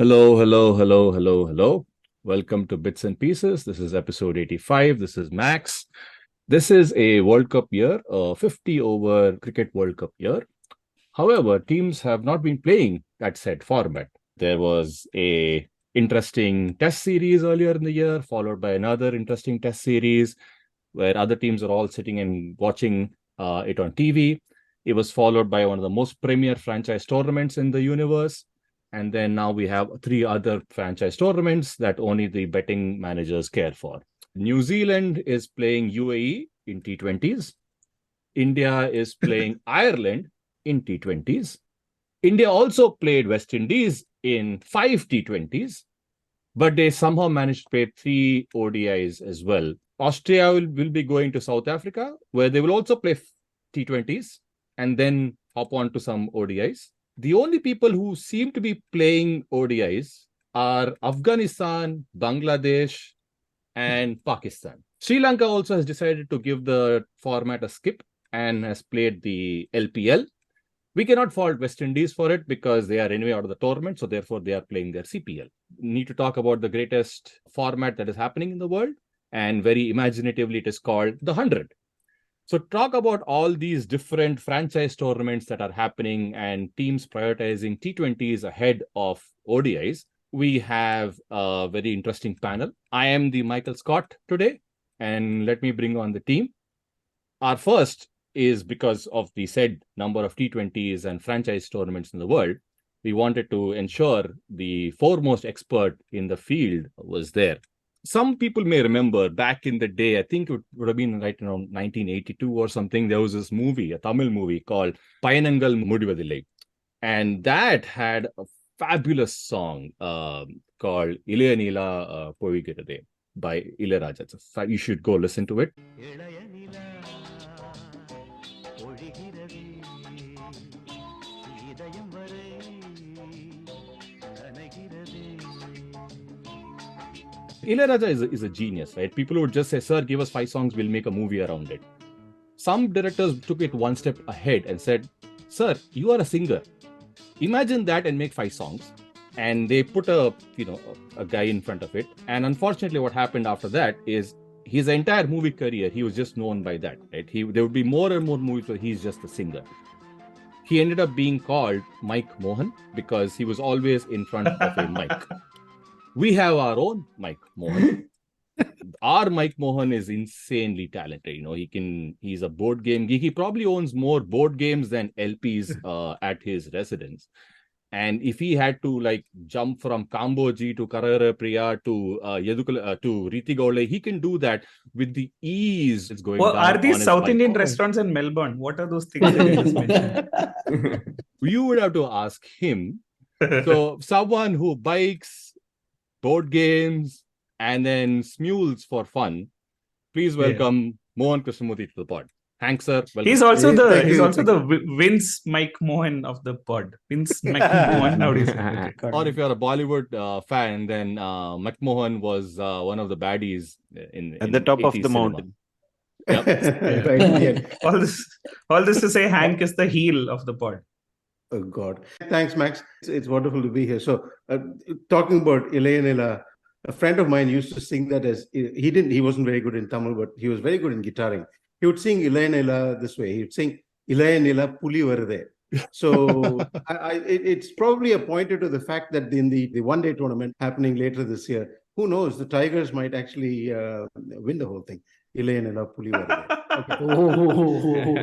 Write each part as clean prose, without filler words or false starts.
Hello. Welcome to Bits and Pieces. This is episode 85. This is Max. This is a World Cup year, a 50 over cricket World Cup year. However, teams have not been playing that said format. There was a interesting test series earlier in the year, followed by another interesting test series where other teams are all sitting and watching it on TV. It was followed by one of the most premier franchise tournaments in the universe. And then now we have 3 other franchise tournaments that only the betting managers care for. New Zealand is playing UAE in T20s. India is playing Ireland in T20s. India also played West Indies in 5 T20s, but they somehow managed to play 3 ODIs as well. Austria will be going to South Africa, where they will also play T20s and then hop on to some ODIs. The only people who seem to be playing ODIs are Afghanistan, Bangladesh, and Pakistan. Sri Lanka also has decided to give the format a skip and has played the LPL. We cannot fault West Indies for it because they are anyway out of the tournament, so therefore they are playing their CPL. Need to talk about the greatest format that is happening in the world, and very imaginatively it is called the 100. So talk about all these different franchise tournaments that are happening and teams prioritizing T20s ahead of ODIs. We have a very interesting panel. I am the Michael Scott today, and let me bring on the team. Our first is because of the said number of T20s and franchise tournaments in the world. We wanted to ensure the foremost expert in the field was there. Some people may remember back in the day, I think it would have been right around 1982 or something, there was this movie, a Tamil movie called Payanangal Mudivadillai. And that had a fabulous song called Ilayaraja Povigirathe by Ilayaraja. You should go listen to it. Ilayaraja is a genius, right? People would just say, sir, give us 5 songs, we'll make a movie around it. Some directors took it one step ahead and said, sir, you are a singer. Imagine that and make 5 songs. And they put a guy in front of it. And unfortunately, what happened after that is his entire movie career, he was just known by that, right? There would be more and more movies where he's just a singer. He ended up being called Mike Mohan because he was always in front of a mic. We have our own Mike Mohan. Our Mike Mohan is insanely talented. He's a board game geek. He probably owns more board games than LPs at his residence. And if he had to jump from Kamboji to Karara Priya to to Riti Gaule, he can do that with the ease it's going down. Are these South Indian restaurants in Melbourne? What are those things that you just mentioned? You would have to ask him. So someone who bikes, board games, and then smules for fun. Please welcome Mohan Krishnamurthy to the pod. Thanks, sir. Welcome. He's also the Vince Mike Mohan of the pod. Vince Mike Mohan nowadays. Or if you're a Bollywood fan, then Mike Mohan was one of the baddies at the top of the cinema. mountain. Yep. Right. All this to say, Hank is the heel of the pod. Oh God! Thanks, Max. It's wonderful to be here. So, talking about Ilayaraja, a friend of mine used to sing that as he wasn't very good in Tamil, but he was very good in guitaring. He would sing Ilayaraja this way. He would sing Ilayaraja Puli Varade. So, it's probably a pointer to the fact that in the one-day tournament happening later this year, who knows? The Tigers might actually win the whole thing. Ilayaraja Puli Varade. Okay.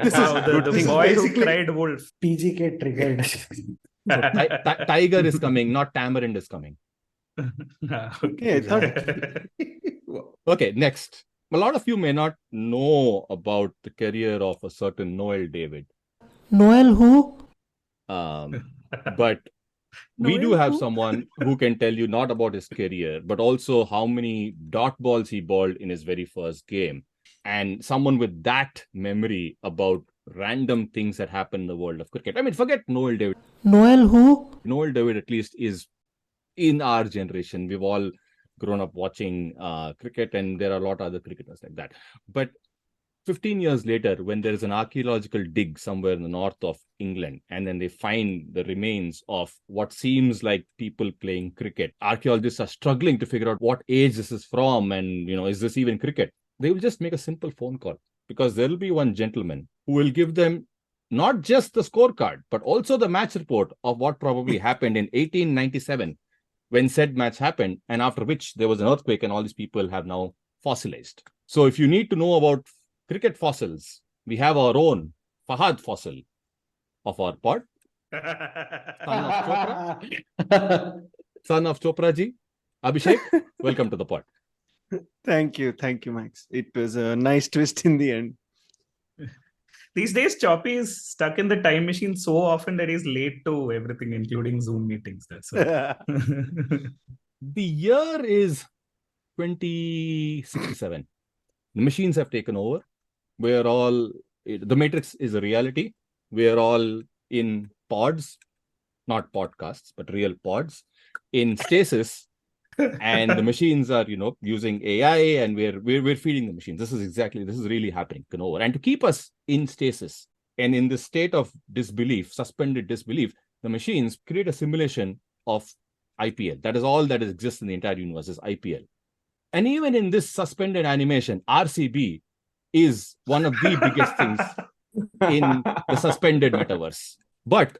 This is the boy who cried wolf. PGK triggered. So, Tiger is coming, not Tamarind is coming. Okay, next. A lot of you may not know about the career of a certain Noel David. Noel who? But we do have someone who can tell you not about his career, but also how many dot balls he bowled in his very first game. And someone with that memory about random things that happen in the world of cricket. I mean, forget Noel David. Noel who? Noel David, at least, is in our generation. We've all grown up watching cricket, and there are a lot of other cricketers like that. But 15 years later, when there is an archaeological dig somewhere in the north of England, and then they find the remains of what seems like people playing cricket, archaeologists are struggling to figure out what age this is from and, is this even cricket? They will just make a simple phone call, because there will be one gentleman who will give them not just the scorecard, but also the match report of what probably happened in 1897 when said match happened, and after which there was an earthquake and all these people have now fossilized. So if you need to know about cricket fossils, we have our own Fahad fossil of our pod, son of Chopra ji. Abhishek, welcome to the pod. Thank you, Max. It was a nice twist in the end. These days, Choppy is stuck in the time machine so often that he's late to everything, including Zoom meetings. That's why. The year is 2067. The machines have taken over. The Matrix is a reality. We are all in pods, not podcasts, but real pods, in stasis. And the machines are, using AI, and we're feeding the machines. This is really happening. And to keep us in stasis and in this state of disbelief, suspended disbelief, the machines create a simulation of IPL. That is all that exists in the entire universe is IPL. And even in this suspended animation, RCB is one of the biggest things in the suspended metaverse. But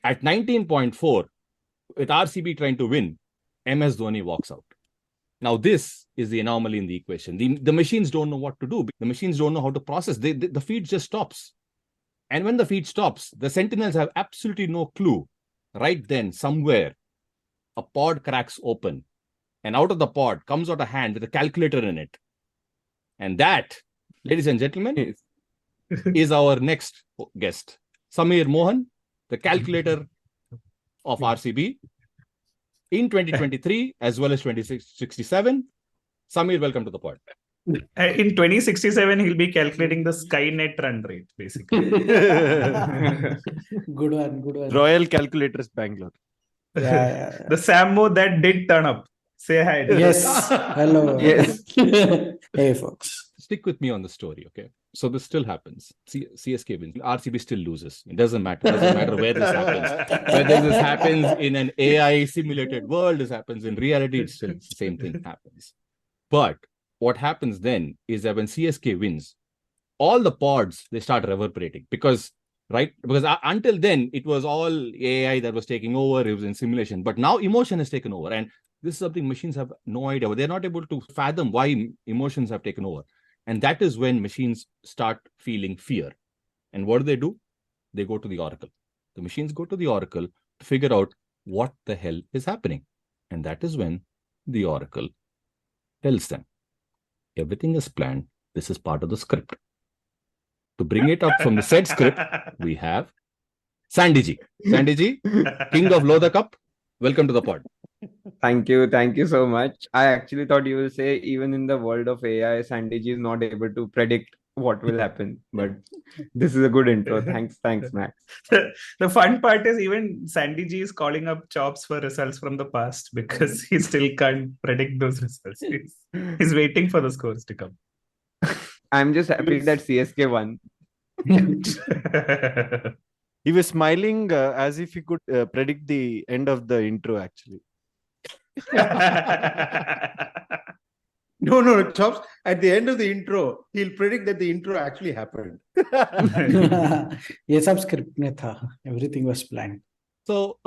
at 19.4, with RCB trying to win, MS Dhoni walks out. Now, this is the anomaly in the equation. The machines don't know what to do. The machines don't know how to process. The feed just stops. And when the feed stops, the sentinels have absolutely no clue. Right then, somewhere, a pod cracks open. And out of the pod comes out a hand with a calculator in it. And that, ladies and gentlemen, is our next guest. Samir Mohan, the calculator of RCB in 2023 as well as 2067. Samir, welcome to the pod. In 2067, he'll be calculating the Skynet run rate, basically. Good one. Royal Calculators Bangalore. Yeah. The SamMo that did turn up. Say hi. Yes. Hello. Yes. Hey, folks. Stick with me on the story, okay? So this still happens. CSK wins. RCB still loses. It doesn't matter. It doesn't matter where this happens. Whether this happens in an AI simulated world, this happens in reality, it's still the same thing happens. But what happens then is that when CSK wins, all the pods, they start reverberating because until then, it was all AI that was taking over. It was in simulation. But now emotion has taken over. And this is something machines have no idea. They're not able to fathom why emotions have taken over. And that is when machines start feeling fear. And what do? They go to the Oracle. The machines go to the Oracle to figure out what the hell is happening. And that is when the Oracle tells them, everything is planned. This is part of the script. To bring it up from the said script, we have Sandy ji. Sandy ji, King of Lotha Cup, welcome to the pod. Thank you so much. I actually thought you will say even in the world of AI, Sandy ji is not able to predict what will happen. But this is a good intro. Thanks, Max. The fun part is even Sandy ji is calling up Chops for results from the past because he still can't predict those results. He's waiting for the scores to come. I'm just happy that CSK won. He was smiling as if he could predict the end of the intro, actually. No, Chops. At the end of the intro, he'll predict that the intro actually happened. ये सब script में था. Everything was planned. So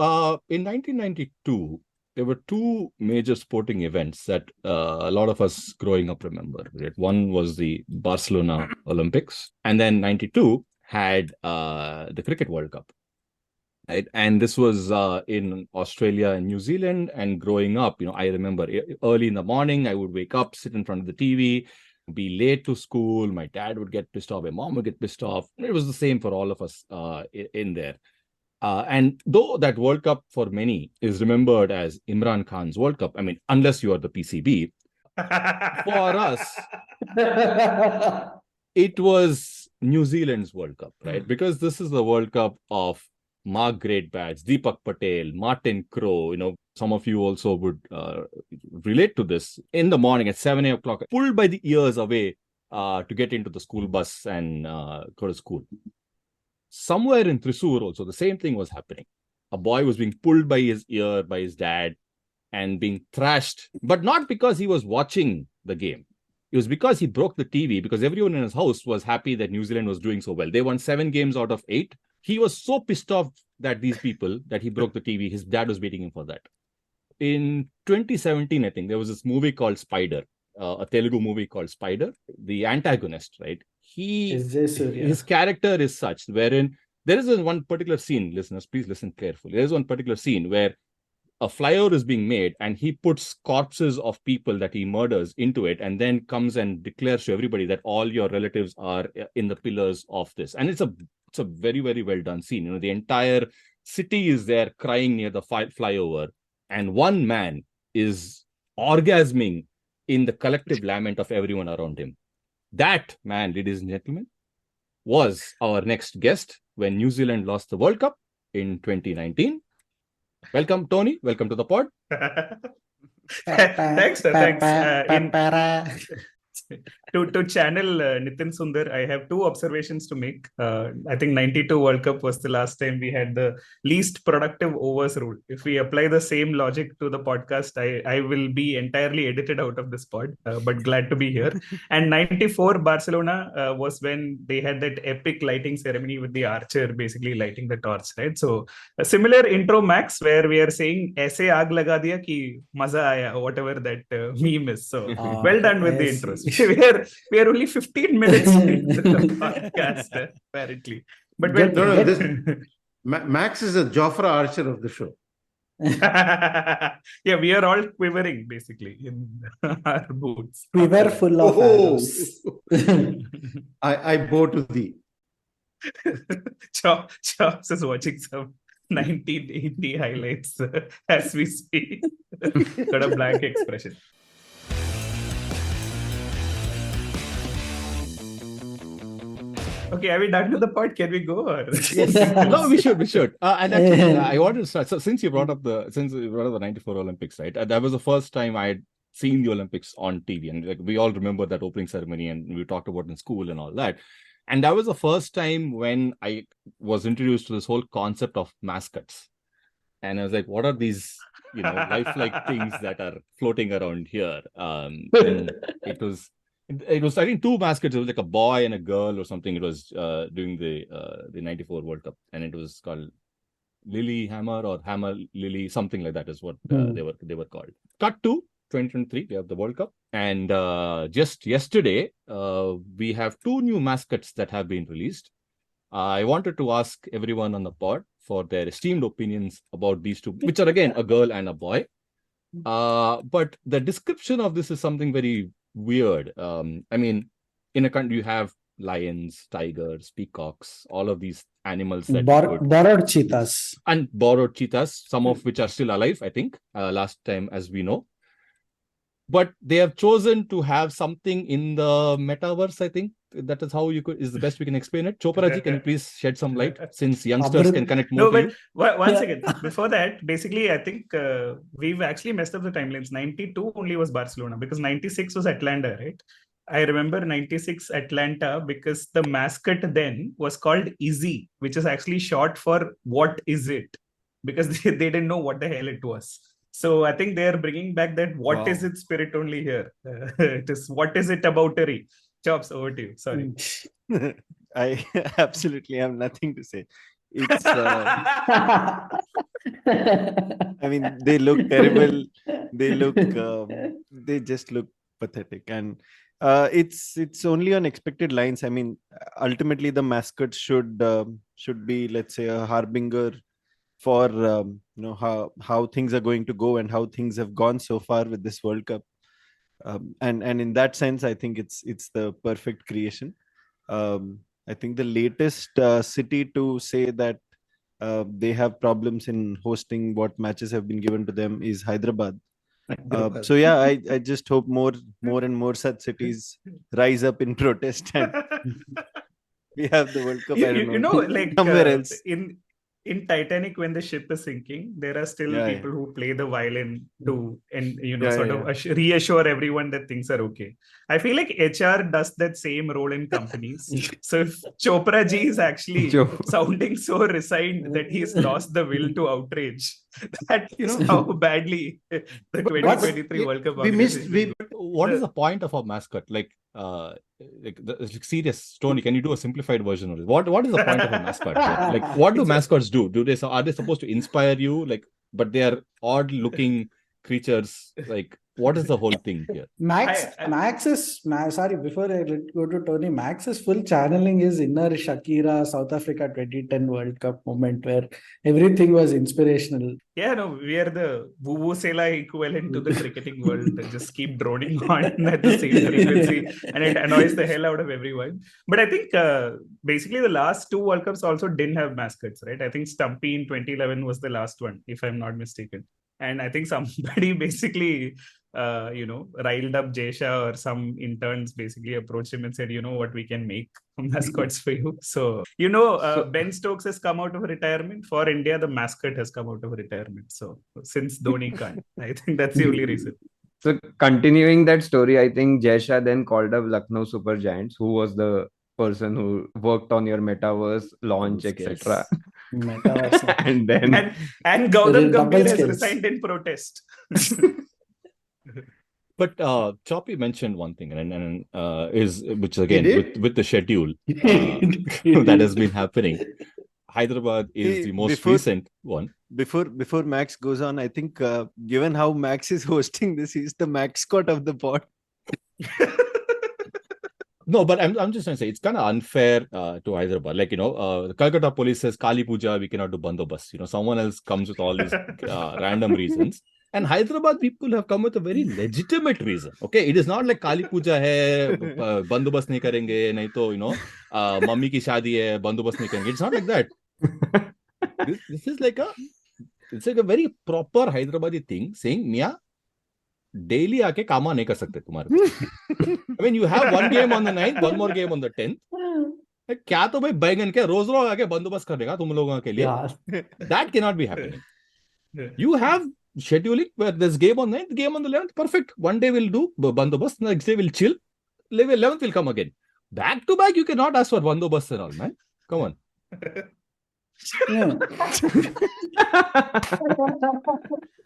in 1992, there were two major sporting events that a lot of us growing up remember. Right? One was the Barcelona Olympics, and then 92 had the Cricket World Cup. Right? And this was in Australia and New Zealand. And growing up, I remember early in the morning, I would wake up, sit in front of the TV, be late to school. My dad would get pissed off. My mom would get pissed off. It was the same for all of us in there. And though that World Cup for many is remembered as Imran Khan's World Cup, I mean, unless you are the PCB, for us, it was New Zealand's World Cup, right? Because this is the World Cup of Mark Great Bats, Deepak Patel, Martin Crowe. Some of you also would relate to this. In the morning at 7 o'clock, pulled by the ears away to get into the school bus and go to school. Somewhere in Thrissur also, the same thing was happening. A boy was being pulled by his ear by his dad and being thrashed, but not because he was watching the game. It was because he broke the TV, because everyone in his house was happy that New Zealand was doing so well. They won 7 games out of 8. He was so pissed off that these people, that he broke the TV. His dad was beating him for that. In 2017, I think, there was this movie called Spider, a Telugu movie called Spider. The antagonist, right? His character is such, wherein there is one particular scene, listeners, please listen carefully. There is one particular scene where a flyover is being made and he puts corpses of people that he murders into it and then comes and declares to everybody that all your relatives are in the pillars of this. And it's a very, very well done scene. You know, the entire city is there crying near the flyover, and one man is orgasming in the collective lament of everyone around him. That man, ladies and gentlemen, was our next guest when New Zealand lost the World Cup in 2019. Welcome, Tony. Welcome to the pod. Thanks, sir. Thanks. To channel Nitin Sundar, I have 2 observations to make. I think 92 World Cup was the last time we had the least productive overs rule. If we apply the same logic to the podcast, I will be entirely edited out of this pod, but glad to be here. And 94 Barcelona was when they had that epic lighting ceremony with the archer basically lighting the torch, right? So a similar intro, Max, where we are saying "Aise aag laga diya ki maza aaya," whatever that meme is. So well done with the intros. We are only 15 minutes into the podcast, apparently. But Max is a Jofra Archer of the show. Yeah, we are all quivering basically in our boots. Quiver full of arrows. I bow to thee. Chops is watching some 1980 highlights as we speak. Got a blank expression. Okay, are we done with the pod? Can we go? Or? No, we should. And actually, I wanted to start. So since you brought up the 94 Olympics, right? That was the first time I had seen the Olympics on TV, and like we all remember that opening ceremony, and we talked about it in school and all that. And that was the first time when I was introduced to this whole concept of mascots. And I was like, what are these, lifelike things that are floating around here? And it was, I think, 2 mascots. It was like a boy and a girl or something. It was during the 94 World Cup. And it was called Lily Hammer or Hammer Lily, something like that is what they were called. Cut to 2023, we have the World Cup. And just yesterday, we have 2 new mascots that have been released. I wanted to ask everyone on the pod for their esteemed opinions about these 2, which are again a girl and a boy. But the description of this is something very weird. I mean, in a country you have lions, tigers, peacocks, all of these animals that borrowed cheetahs, some of which are still alive, I think, last time as we know. But they have chosen to have something in the metaverse, I think. That is how is the best we can explain it. Chopraji, can you please shed some light, since youngsters can connect more to you? One second. Before that, basically, I think we've actually messed up the timelines. 92 only was Barcelona, because 96 was Atlanta, right? I remember 96 Atlanta because the mascot then was called Izzy, which is actually short for "what is it?" because they didn't know what the hell it was. So I think they're bringing back that "what is it" spirit only here. It is "what is it about Terry?" Chops, over to you. Sorry. I absolutely have nothing to say. It's I mean, they look terrible. They just look pathetic, and it's only on expected lines. I mean, ultimately the mascot should be, let's say, a harbinger for how things are going to go and how things have gone so far with this World Cup. And in that sense, I think it's the perfect creation. I think the latest city to say that they have problems in hosting what matches have been given to them is Hyderabad. So yeah, I just hope more and more such cities rise up in protest, and we have the World Cup. I don't know, like somewhere else. in Titanic, when the ship is sinking, there are still Yeah, people who play the violin to, and Yeah, sort yeah, of reassure everyone that things are okay. I feel like HR does that same role in companies. So if Chopra ji is actually Joe. sounding so resigned that he's lost the will to outrage, that is how badly the 2023 World Cup we missed organization we What is the point of a mascot? Like serious, Tony, can you do a simplified version of it? What is the point of a mascot here? Like, what do mascots do? Are they supposed to inspire you? Like, but they are odd looking creatures. Like, what is the whole thing here? Sorry, before I go to Tony, Max's full channeling his inner Shakira South Africa 2010 World Cup moment where everything was inspirational. Yeah, no, we are the Vuvuzela equivalent to the cricketing world that just keep droning on at the same frequency, and it annoys the hell out of everyone. But I think basically the last two World Cups also didn't have mascots, right? I think Stumpy in 2011 was the last one, if I'm not mistaken. And I think somebody basically, riled up Jesha, or some interns basically approached him and said, what, we can make mascots for you. So, Ben Stokes has come out of retirement. For India, the mascot has come out of retirement. So since Dhoni can't, I think that's the only reason. So continuing that story, I think Jesha then called up Lucknow Super Giants, who was the person who worked on your metaverse launch, etc. Metaverse. And then and Gautam Double Gambhir has skills. resigned in protest. But Choppy mentioned one thing, and which again did? with the schedule that has been happening. Hyderabad is the most recent one. Before Max goes on, I think given how Max is hosting this, he's the mascot of the pod. No, but I'm just trying to say it's kind of unfair to Hyderabad. Like, the Calcutta police says Kali Puja, we cannot do bandobast. Someone else comes with all these random reasons. And Hyderabad people have come with a very legitimate reason. Okay, it is not like Kali Puja hai, bandobast nahi karenge, nahi to, mummy ki shaadi hai, bandobast nahi karenge. It's not like that. This is like a very proper Hyderabadi thing, saying, Mia, daily आके कामा नहीं कर सकते तुम्हारे को. I mean, you have one game on the 9th, one more game on the 10th. क्या तो भाई बैंगन के रोज आके बंदोबस्त करेगा तुम लोगों के लिए. That cannot be happening. You have scheduling where there's game on 9th, game on the 11th. Perfect. One day we'll do bandobast, next day we'll chill. 11th will come again. Back to back, you cannot ask for bandobast and all, man. Come on.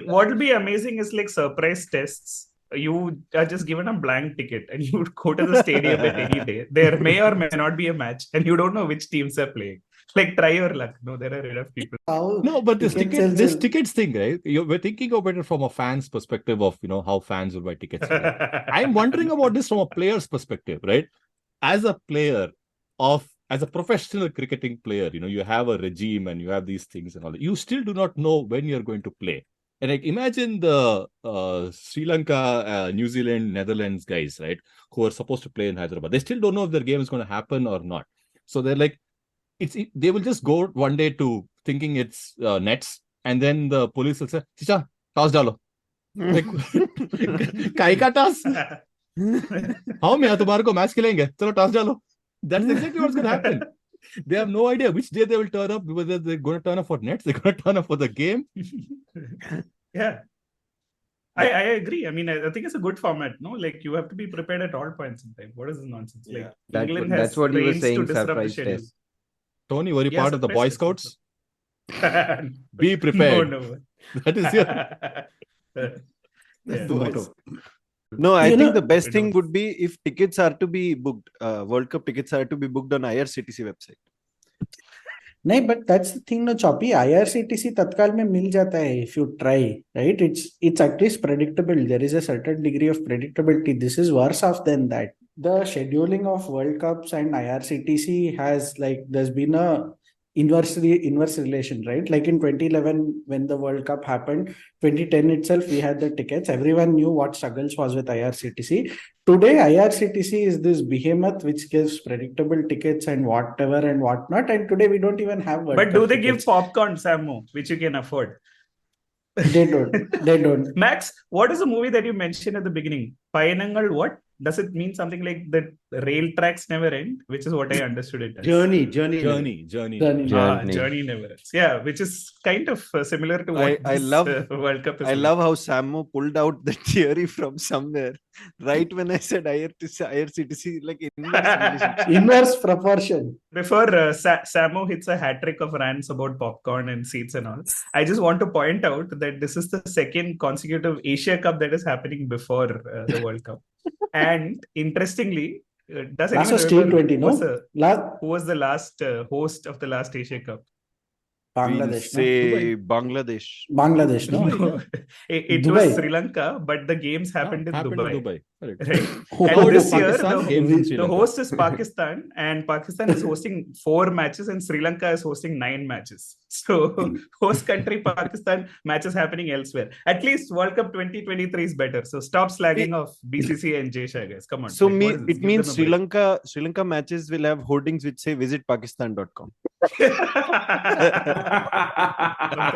What will be amazing is like surprise tests. You are just given a blank ticket and you go to the stadium at any day. There may or may not be a match and you don't know which teams are playing. Like, try your luck. No, there are enough people. No, but this tickets thing, right? We're thinking about it from a fan's perspective of, how fans will buy tickets. Right? I'm wondering about this from a player's perspective, right? As a player as a professional cricketing player, you have a regime and you have these things and all that. You still do not know when you're going to play. And like, imagine the Sri Lanka, New Zealand, Netherlands guys, right, who are supposed to play in Hyderabad. They still don't know if their game is going to happen or not. So they're like, they will just go one day to thinking it's nets, and then the police will say, "Chicha, toss dalo." Like, kai ka toss? How me तुम्हारे को match खेलेंगे? चलो toss डालो. That's exactly what's going to happen. They have no idea which day they will turn up, whether they're going to turn up for nets, they're going to turn up for the game. Yeah. I agree. I mean, I think it's a good format, no? Like, you have to be prepared at all points in time. What is this nonsense? Like, England has that's what you were trains saying, to disrupt the surprise schedule. test. Tony, were you part of the Boy Scouts? No. Be prepared. No. That is your... Yeah. motto. No, I You think know- the best thing would be if tickets are to be booked, World Cup tickets are to be booked on IRCTC website. नहीं, but that's the thing, no, Choppy. IRCTC तत्काल में मिल जाता है if you try, right? It's at least predictable. There is a certain degree of predictability. This is worse off than that. The scheduling of World Cups and IRCTC has there's been a inverse relation, right? Like in 2011 when the World Cup happened, 2010 itself we had the tickets. Everyone knew what struggles was with IRCTC. Today IRCTC is this behemoth which gives predictable tickets and whatever and whatnot. And today we don't even have World But Cup do they give tickets. popcorn, SamMo, which you can afford? They don't. Max, what is the movie that you mentioned at the beginning? Payanangal what? does it mean something like that rail tracks never end, which is what I understood it as? Journey. Journey. Journey. Journey never ends. Yeah, which is kind of similar to what I this love- World Cup is. I love how SamMo pulled out the theory from somewhere. Right when I said IRCTC, like inverse relationship. Inverse proportion. Before SamMo hits a hat trick of rants about popcorn and seats and all, I just want to point out that this is the second consecutive Asia Cup that is happening before the World Cup. And interestingly, does Last anyone was remember T20, no? who was the last host of the last Asia Cup? We'll Bangladesh, no? say Bangladesh. Bangladesh, no? No, it Dubai. was Sri Lanka, but the games happened in Dubai. Correct. Right? Now And it is this year, Pakistan, games in Sri the Lanka. host is Pakistan, and Pakistan is hosting 4 matches, and Sri Lanka is hosting 9 matches. So, host country Pakistan, matches happening elsewhere. At least World Cup 2023 is better. So, stop slagging off BCCI and Jay Shah, guys. Come on. So Like, what is this? it Give means them a break. Sri Lanka matches will have hoardings which say visit pakistan.com. Something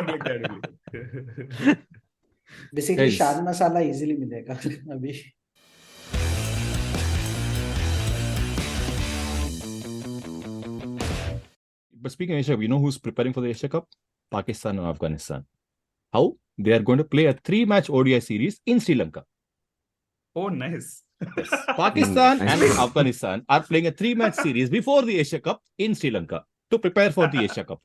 like that only. Basically, Guys. Shan Masala easily मिलेगा अभी. But speaking of Asia, you know who's preparing for the Asia Cup? Pakistan and Afghanistan. How? They are going to play a 3-match ODI series in Sri Lanka. Oh, nice. Pakistan Mm, and nice. Afghanistan are playing a 3-match series before the Asia Cup in Sri Lanka to prepare for the Asia Cup,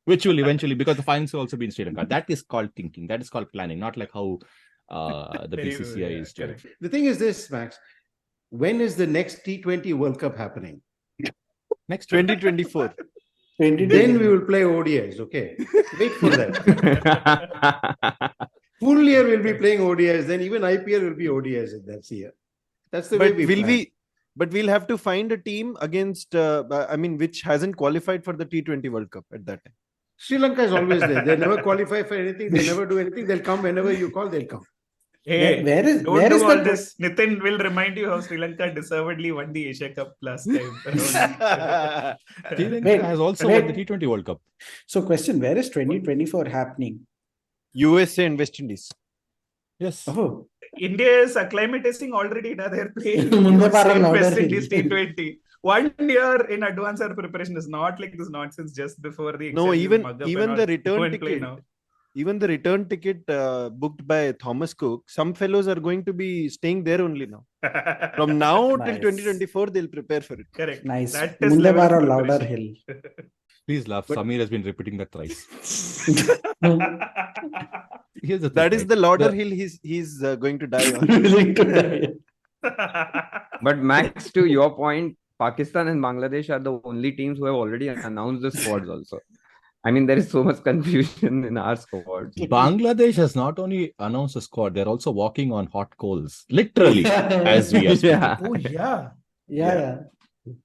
which will eventually, because the finals will also be in Sri Lanka. That is called thinking. That is called planning, not like how the Very- BCCI is doing. correct. The thing is this, Max. When is the next T20 World Cup happening? Next year. 2024. 2020. Then we will play ODIs. Okay, wait for that. Full year we'll be playing ODIs. Then even IPL will be ODIs in that year. That's the way But we will plan. we? But we'll have to find a team against. Which hasn't qualified for the T20 World Cup at that time. Sri Lanka is always there. They never qualify for anything. They never do anything. They'll come whenever you call. They'll come. Hey, Where is don't do the all this. Nitin will remind you how Sri Lanka deservedly won the Asia Cup last time. Sri Lanka Wait, has also wait. won the T20 World Cup. So, question: where is 2024 happening? USA and West Indies. Yes. Oh, India is acclimatizing already. Now they're playing Munde para USA and louder West hill. Indies T20. 1 year in advance our preparation is not like this nonsense just before the No, exam, you even- mug up even and the all. return Go and play ticket. now. Even the return ticket booked by Thomas Cook, some fellows are going to be staying there only now. From now till Nice. 2024, they'll prepare for it. Correct. nice. That is Munde level of para louder preparation. hill. Please laugh. But- Samir has been repeating that thrice. Here's the thing, That is right? the lauder The- hill he's going to die on. Willing to die. But Max, to your point, Pakistan and Bangladesh are the only teams who have already announced the squads also. I mean, there is so much confusion in our squads. Bangladesh has not only announced a squad, they're also walking on hot coals, literally, as we are speaking. Yeah. Oh, yeah. Yeah.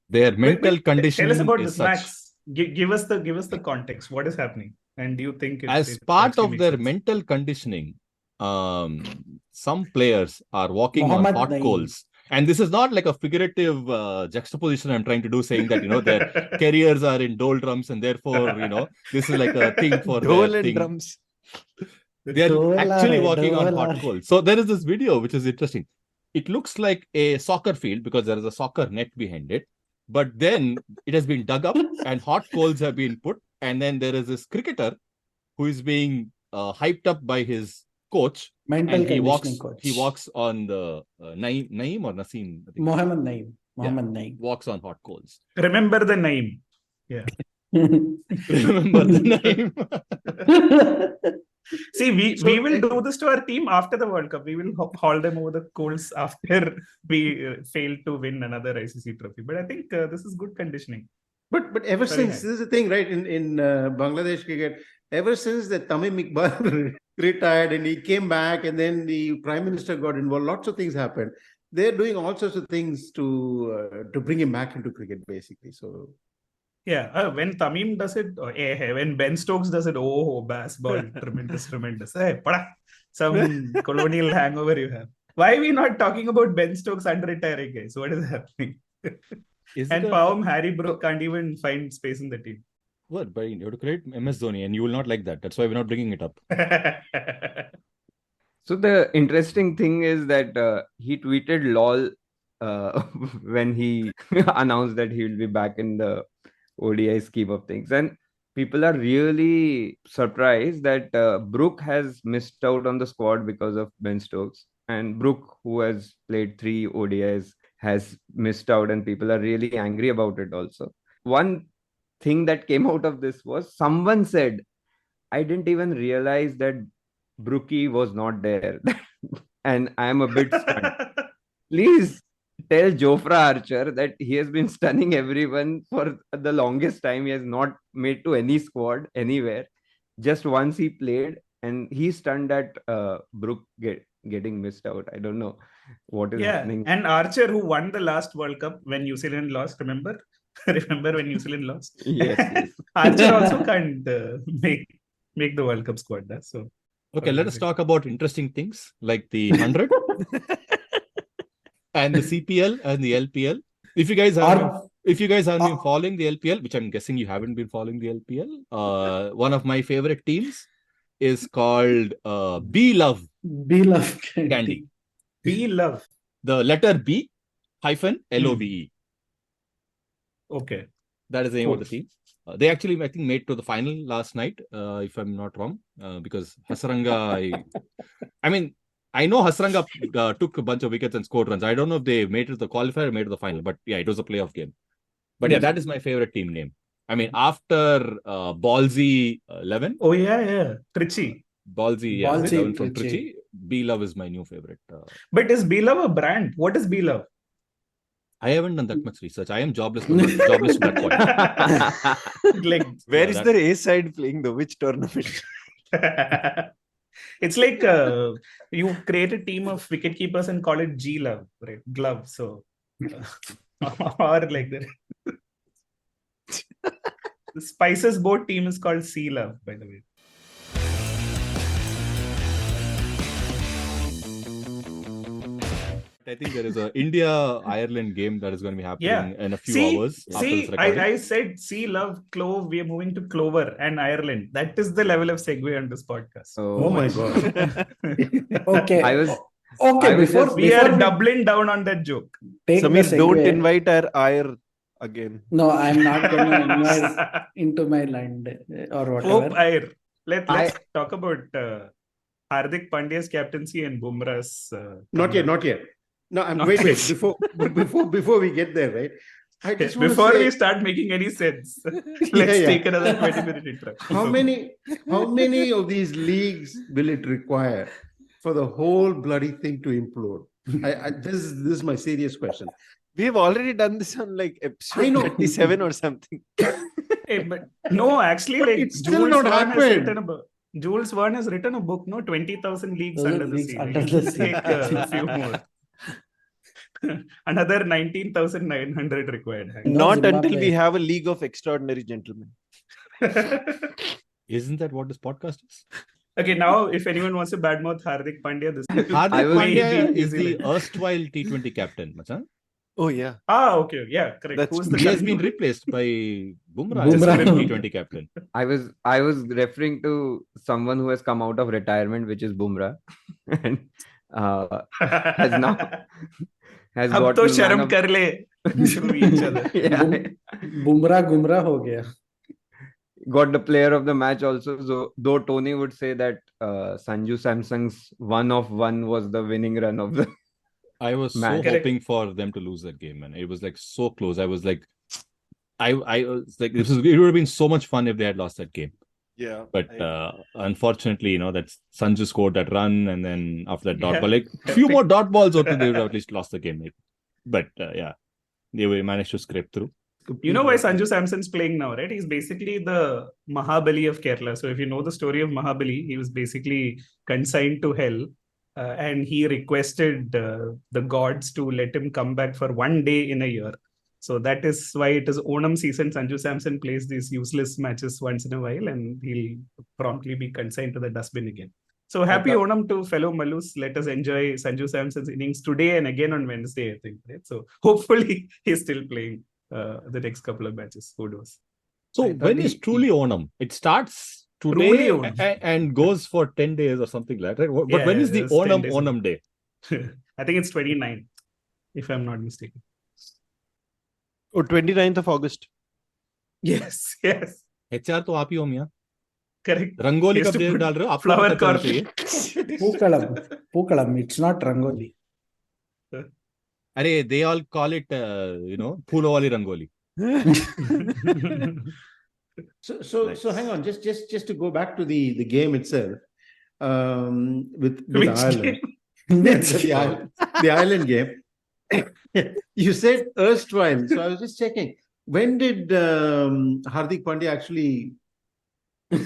Their mental Wait, conditioning tell us about is this, such. Max. Give us the context. What is happening? And do you think As it part actually of makes their sense? mental conditioning, some players are walking Mohammad on hot Naeem. coals. And this is not like a figurative juxtaposition I'm trying to do, saying that, their careers are in doldrums and therefore, this is like a thing for Dhol their and thing. drums. They are Dhola actually hai, walking on dhola hot hai. coals. So there is this video which is interesting. It looks like a soccer field because there is a soccer net behind it. But then it has been dug up and hot coals have been put. And then there is this cricketer who is being hyped up by his coach. Mental And conditioning coach. he walks on the Naeem or Naseem? I think. Mohammad Naeem. Mohammad Naeem. Walks on hot coals. Remember the name. Yeah. Remember the name. See, we will do this to our team after the World Cup. We will haul them over the coals after we fail to win another ICC trophy. But I think this is good conditioning. But ever Very since nice. this is the thing, right? In Bangladesh cricket, ever since the Tamim Iqbal retired and he came back, and then the Prime Minister got involved, lots of things happened. They're doing all sorts of things to bring him back into cricket, basically. So Yeah, when Tamim does it, when Ben Stokes does it, baseball, tremendous. Hey, pada, some colonial hangover you have. Why are we not talking about Ben Stokes under-retiring, guys? What is happening? And Pavam Harry can't even find space in the team. What? But you have to create MS Dhoni and you will not like that. That's why we're not bringing it up. So the interesting thing is that he tweeted lol when he announced that he will be back in the ODI scheme of things. And people are really surprised that Brook has missed out on the squad because of Ben Stokes. And Brook, who has played 3 ODIs, has missed out, and people are really angry about it also. One thing that came out of this was someone said, I didn't even realize that Brookie was not there. And I am a bit stunned. Please tell Jofra Archer that he has been stunning everyone for the longest time. He has not made to any squad anywhere. Just once he played, and he stunned at Brook getting missed out. I don't know what is happening. And Archer, who won the last World Cup when New Zealand lost, remember? Remember when New Zealand lost? Yes. Archer also can't make the World Cup squad. So Okay, let us talk about interesting things like the 100 and the CPL and the LPL. If you guys haven't been following the LPL, which I'm guessing you haven't been following the LPL, one of my favorite teams is called B-Love Candy. B-Love. The letter B hyphen LOVE. Okay. That is the name of the team. They actually, I think, made to the final last night, if I'm not wrong, because Hasaranga, I know Hasaranga took a bunch of wickets and scored runs. I don't know if they made it to the qualifier or made it to the final, but yeah, it was a playoff game. But yeah, that is my favorite team name. I mean, after Ballsy 11. Oh, yeah. Trichy. Ballsy 11 from Trichy. B-Love is my new favorite. But is B-Love a brand? What is B-Love? I haven't done that much research. I am jobless to that point. Where is their A side playing though? Which tournament? It's like you create a team of wicket keepers and call it G-Love, right? Glove. So, or like that. The Spices boat team is called Sea Love, by the way. I think there is a India-Ireland game that is going to be happening in a few hours. I said Sea Love, Clove, we are moving to Clover and Ireland. That is the level of segue on this podcast. Oh my God. Okay. We are doubling down on that joke. Samir, don't invite our ire again. No, I'm not going to invite into my land or whatever. Hope ire. Let's talk about Hardik Pandya's captaincy and Bumrah's. Not yet. No, wait. Before we get there, right? I just before we start making any sense, let's take another 20-minute intro. How many of these leagues will it require for the whole bloody thing to implode? This is my serious question. We've already done this on like episode 37 or something. But no, actually, like it's still not happened. Jules Verne has written a book, 20,000 leagues under the sea. Take a few more. Another 19,900 required. Not until we have a league of extraordinary gentlemen. Isn't that what this podcast is? Okay, now if anyone wants to badmouth Hardik Pandya, this Hardik Pandya is the erstwhile T20 captain, Machan. Oh yeah. Okay, yeah, correct. He has been replaced by Bumrah as T20 captain. I was referring to someone who has come out of retirement, which is Bumrah, and has got to sharam kar le through each other. Bumrah gumrah ho gaya. Got the player of the match also. So, though Tony would say that Sanju Samsung's 1 of 1 was the winning run of the. I was so hoping for them to lose that game, man. It was like so close. I was like, it would have been so much fun if they had lost that game. Yeah. But unfortunately, that Sanju scored that run, and then after that dot ball, like a few more dot balls, or they would have at least lost the game. Maybe. But they managed to scrape through. You know why Sanju Samson's playing now, right? He's basically the Mahabali of Kerala. So if you know the story of Mahabali, he was basically consigned to hell. And he requested the gods to let him come back for one day in a year. So that is why it is Onam season. Sanju Samson plays these useless matches once in a while, and he'll promptly be consigned to the dustbin again. So happy Onam to fellow Malus. Let us enjoy Sanju Samson's innings today and again on Wednesday, I think. Right? So hopefully he's still playing the next couple of matches. Who knows? So when is truly Onam? It starts today Truly owned. and goes for 10 days or something like that, right? But Yeah, when yeah, is the it was 10 Onam days Onam Day? I think it's 29, if I'm not mistaken. Oh, 29th of August. Yes, yes, HR तो आप ही हो मियां. correct. Rangoli He has कब to put डाल रहे हो? आपको flower पता चलना carpet. चाहिए. Pookalam. It's not Rangoli. अरे, they all call it, फूलों वाली rangoli. So hang on, just to go back to the game itself, with Which Ireland, game? the Ireland game. You said erstwhile, so I was just checking. When did Hardik Pandya actually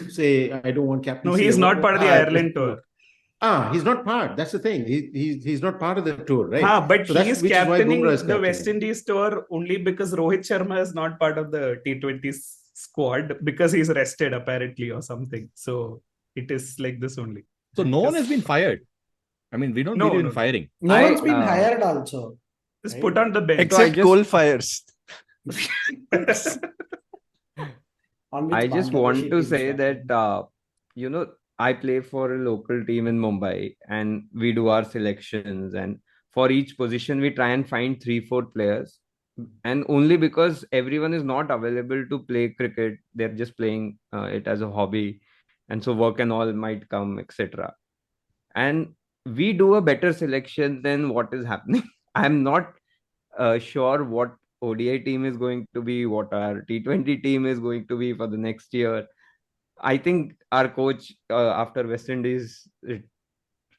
say, "I don't want captaincy"? No, he's not part of the Ireland tour. He's not part. That's the thing. He's not part of the tour, right? But So he that's is which is why captaining Bumrah is the West captaining. Indies tour only because Rohit Sharma is not part of the T20 squad because he's rested apparently or something. So it is like this only. So no one has been fired. I mean, we don't No, believe in no. firing. No one's been hired also. Just put on the bench. Except coal fires. On which I just Bangladeshi want to teams say are. that, I play for a local team in Mumbai and we do our selections. And for each position, we try and find 3-4 players. And only because everyone is not available to play cricket, they're just playing it as a hobby. And so work and all might come, etc. And we do a better selection than what is happening. I'm not sure what ODI team is going to be, what our T20 team is going to be for the next year. I think our coach after West Indies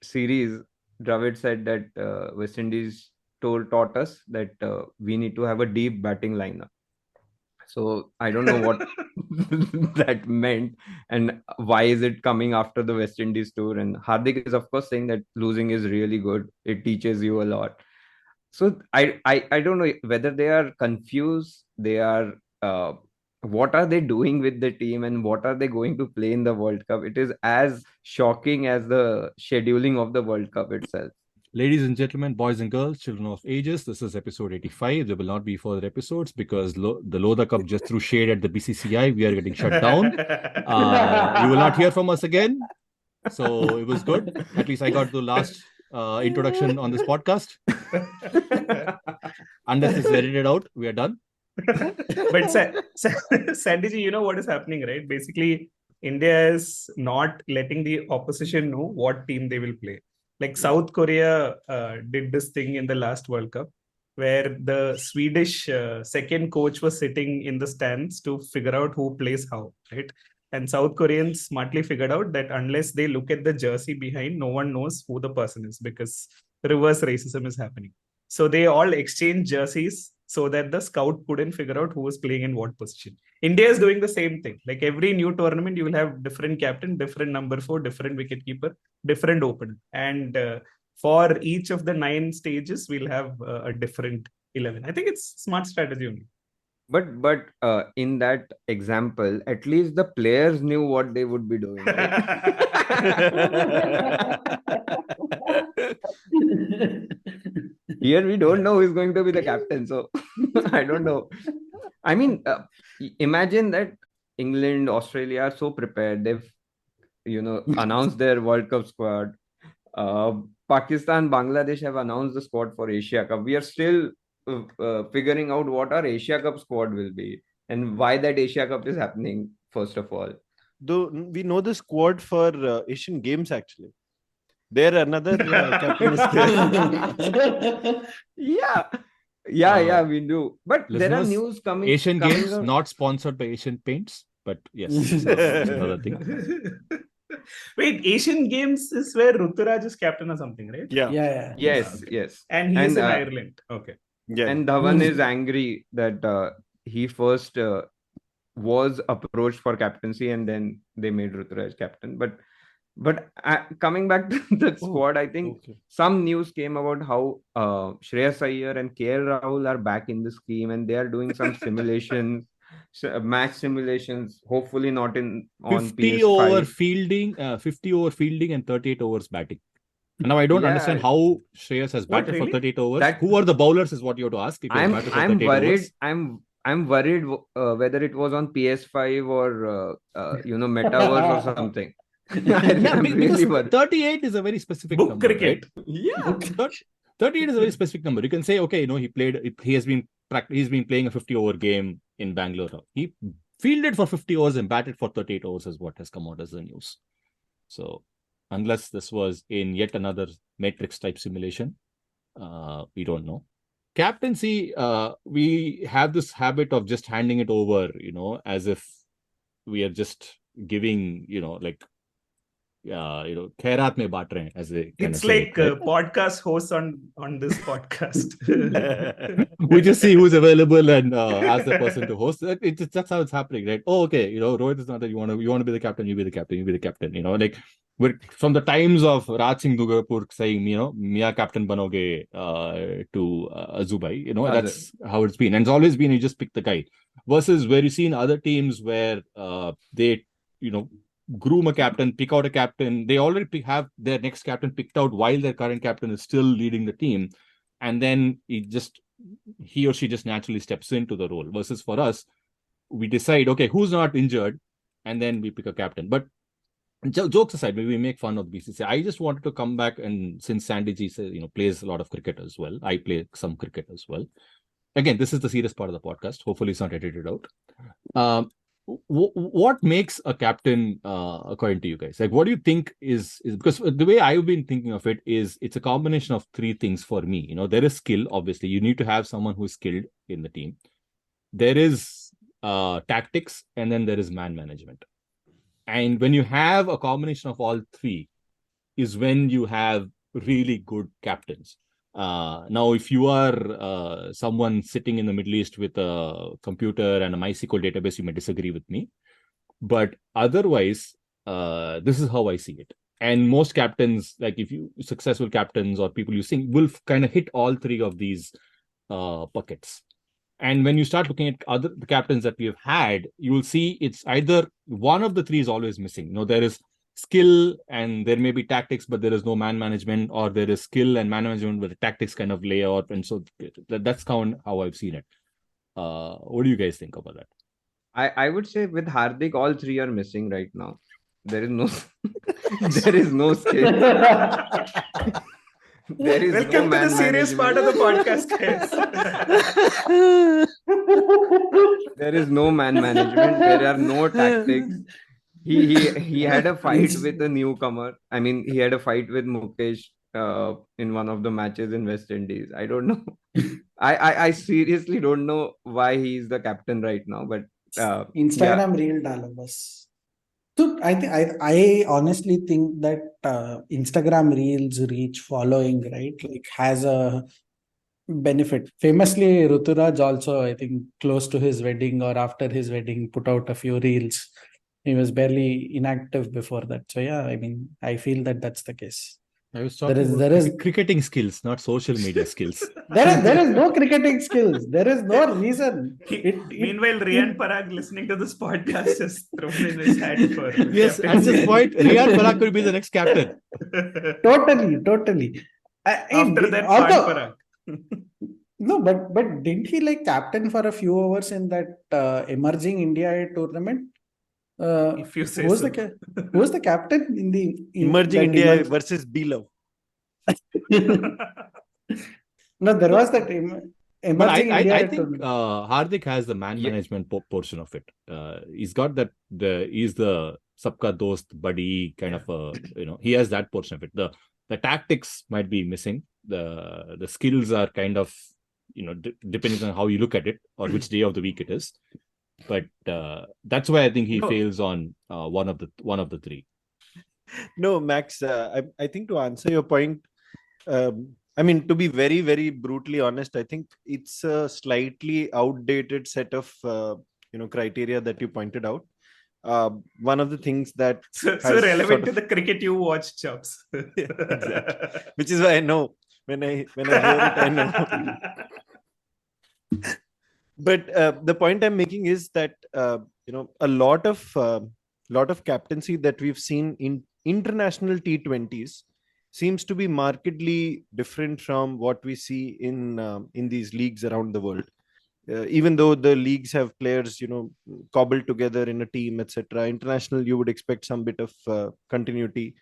series, Dravid said that West Indies taught us that we need to have a deep batting lineup. So I don't know what that meant and why is it coming after the West Indies tour. And Hardik is of course saying that losing is really good. It teaches you a lot. So I don't know whether they are confused. They are what are they doing with the team and what are they going to play in the World Cup? It is as shocking as the scheduling of the World Cup itself. Ladies and gentlemen, boys and girls, children of ages, this is episode 85. There will not be further episodes because the Lodha Cup just threw shade at the BCCI. We are getting shut down. You will not hear from us again. So it was good. At least I got the last introduction on this podcast. Unless it's edited out, we are done. But Sandy ji, you know what is happening, right? Basically, India is not letting the opposition know what team they will play. Like South Korea did this thing in the last World Cup, where the Swedish second coach was sitting in the stands to figure out who plays how, right? And South Koreans smartly figured out that unless they look at the jersey behind, no one knows who the person is because reverse racism is happening. So they all exchange jerseys so that the scout couldn't figure out who was playing in what position. India is doing the same thing. Like every new tournament, you will have different captain, different number 4, different wicketkeeper, different opener. And for each of the 9 stages, we'll have a different 11. I think it's smart strategy only. But in that example, at least the players knew what they would be doing. Here we don't know who is going to be the captain, so I don't know. I mean, imagine that England, Australia are so prepared. They've, announced their World Cup squad. Pakistan, Bangladesh have announced the squad for Asia Cup. We are still figuring out what our Asia Cup squad will be and why that Asia Cup is happening, first of all. Though we know the squad for Asian Games actually. There another captain is there. Yeah, we do. But there are news coming. Asian coming Games out. Not sponsored by Asian Paints, but yes, it's another thing. Wait, Asian Games is where Ruturaj is captain or something, right? Yeah. Yes. And he's in Ireland. Okay. Yeah. And Dhawan is angry that he first was approached for captaincy and then they made Ruturaj captain. But coming back to the squad, I think some news came about how Shreyas Iyer and KL Rahul are back in the scheme and they are doing some simulations, match simulations. Hopefully not on 50 PS5. over fielding and 38 overs batting. Now I don't understand how Shreyas has batted for 38 overs. Who are the bowlers is what you have to ask. If I'm worried. I'm I'm worried whether it was on PS5 or Metaverse or something. I'm because really worried. 38 is a very specific Book number, cricket. right? Yeah. 38 is a very specific number. You can say, okay, he's been playing a 50-over game in Bangalore. He fielded for 50 overs and batted for 38 overs is what has come out as the news. So unless this was in yet another Matrix type simulation, we don't know. Captaincy, we have this habit of just handing it over, as if we are just giving, khairat mein baat rahe hain, as they kind It's of say, like right? podcast hosts on this podcast. We just see who's available and ask the person to host. That's how it's happening, right? Oh, okay, Rohit is not that you want to be the captain, you be the captain, you be the captain. Like we're from the times of Raj Singh Dugapur saying, Mia captain banoge to Azubai. That's how it's been, and it's always been you just pick the guy. Versus where you see in other teams where they, groom a captain, pick out a captain. They already have their next captain picked out while their current captain is still leading the team. And then he or she just naturally steps into the role. Versus for us, we decide, okay, who's not injured? And then we pick a captain. But jokes aside, maybe we make fun of BCCI. I just wanted to come back, and since Sandy G says, plays a lot of cricket as well. I play some cricket as well. Again, this is the serious part of the podcast. Hopefully it's not edited out. What makes a captain, according to you guys? Like, what do you think is because the way I've been thinking of it is it's a combination of three things for me. There is skill. Obviously, you need to have someone who is skilled in the team. There is tactics, and then there is man management. And when you have a combination of all three, is when you have really good captains. Now, if you are someone sitting in the Middle East with a computer and a MySQL database, you may disagree with me. But otherwise, this is how I see it. And most captains, like if you successful captains or people you think, will kind of hit all three of these buckets. And when you start looking at the captains that we have had, you will see it's either one of the three is always missing. There is skill and there may be tactics, but there is no man management, or there is skill and man management, but the tactics kind of lay out. And so that's how I've seen it. What do you guys think about that? I would say with Hardik, all three are missing right now. There is no there is no skill. There is Welcome no to the man serious management. part of the podcast, guys. There is no man management. There are no tactics. He had a fight with a newcomer. I mean, he had a fight with Mukesh in one of the matches in West Indies. I don't know. I seriously don't know why he's the captain right now. But Instagram reel डालो बस. So I honestly think that Instagram reels reach following, right, like has a benefit. Famously, Ruturaj also, I think, close to his wedding or after his wedding, put out a few reels. He was barely inactive before that. So yeah, I mean, I feel that that's the case. I was talking about cricketing skills, not social media skills. There is no cricketing skills. There is no reason. Meanwhile, Riyan Parag listening to this podcast has thrown in his hat for yes, at this point, Riyan Parag could be the next captain. Totally. After that, Parag. No, but didn't he like captain for a few hours in that emerging India tournament? If you say who was so. Who was the captain in the emerging India versus B-Love? No, there was that emerging India. I think Hardik has the man management portion of it. He's got that. He's the sabka dost buddy kind of he has that portion of it. The tactics might be missing. The skills are kind of depending on how you look at it or which day of the week it is. But that's why I think he fails on one of the three. No, Max, I think to answer your point, I mean, to be very, very brutally honest, I think it's a slightly outdated set of criteria that you pointed out. One of the things that so relevant to the cricket you watch, Chops. Exactly. Which is why I know when I hear it, I know. But the point I'm making is that a lot of captaincy that we've seen in international T20s seems to be markedly different from what we see in these leagues around the world. even though the leagues have players, cobbled together in a team, etc. International, you would expect some bit of continuity.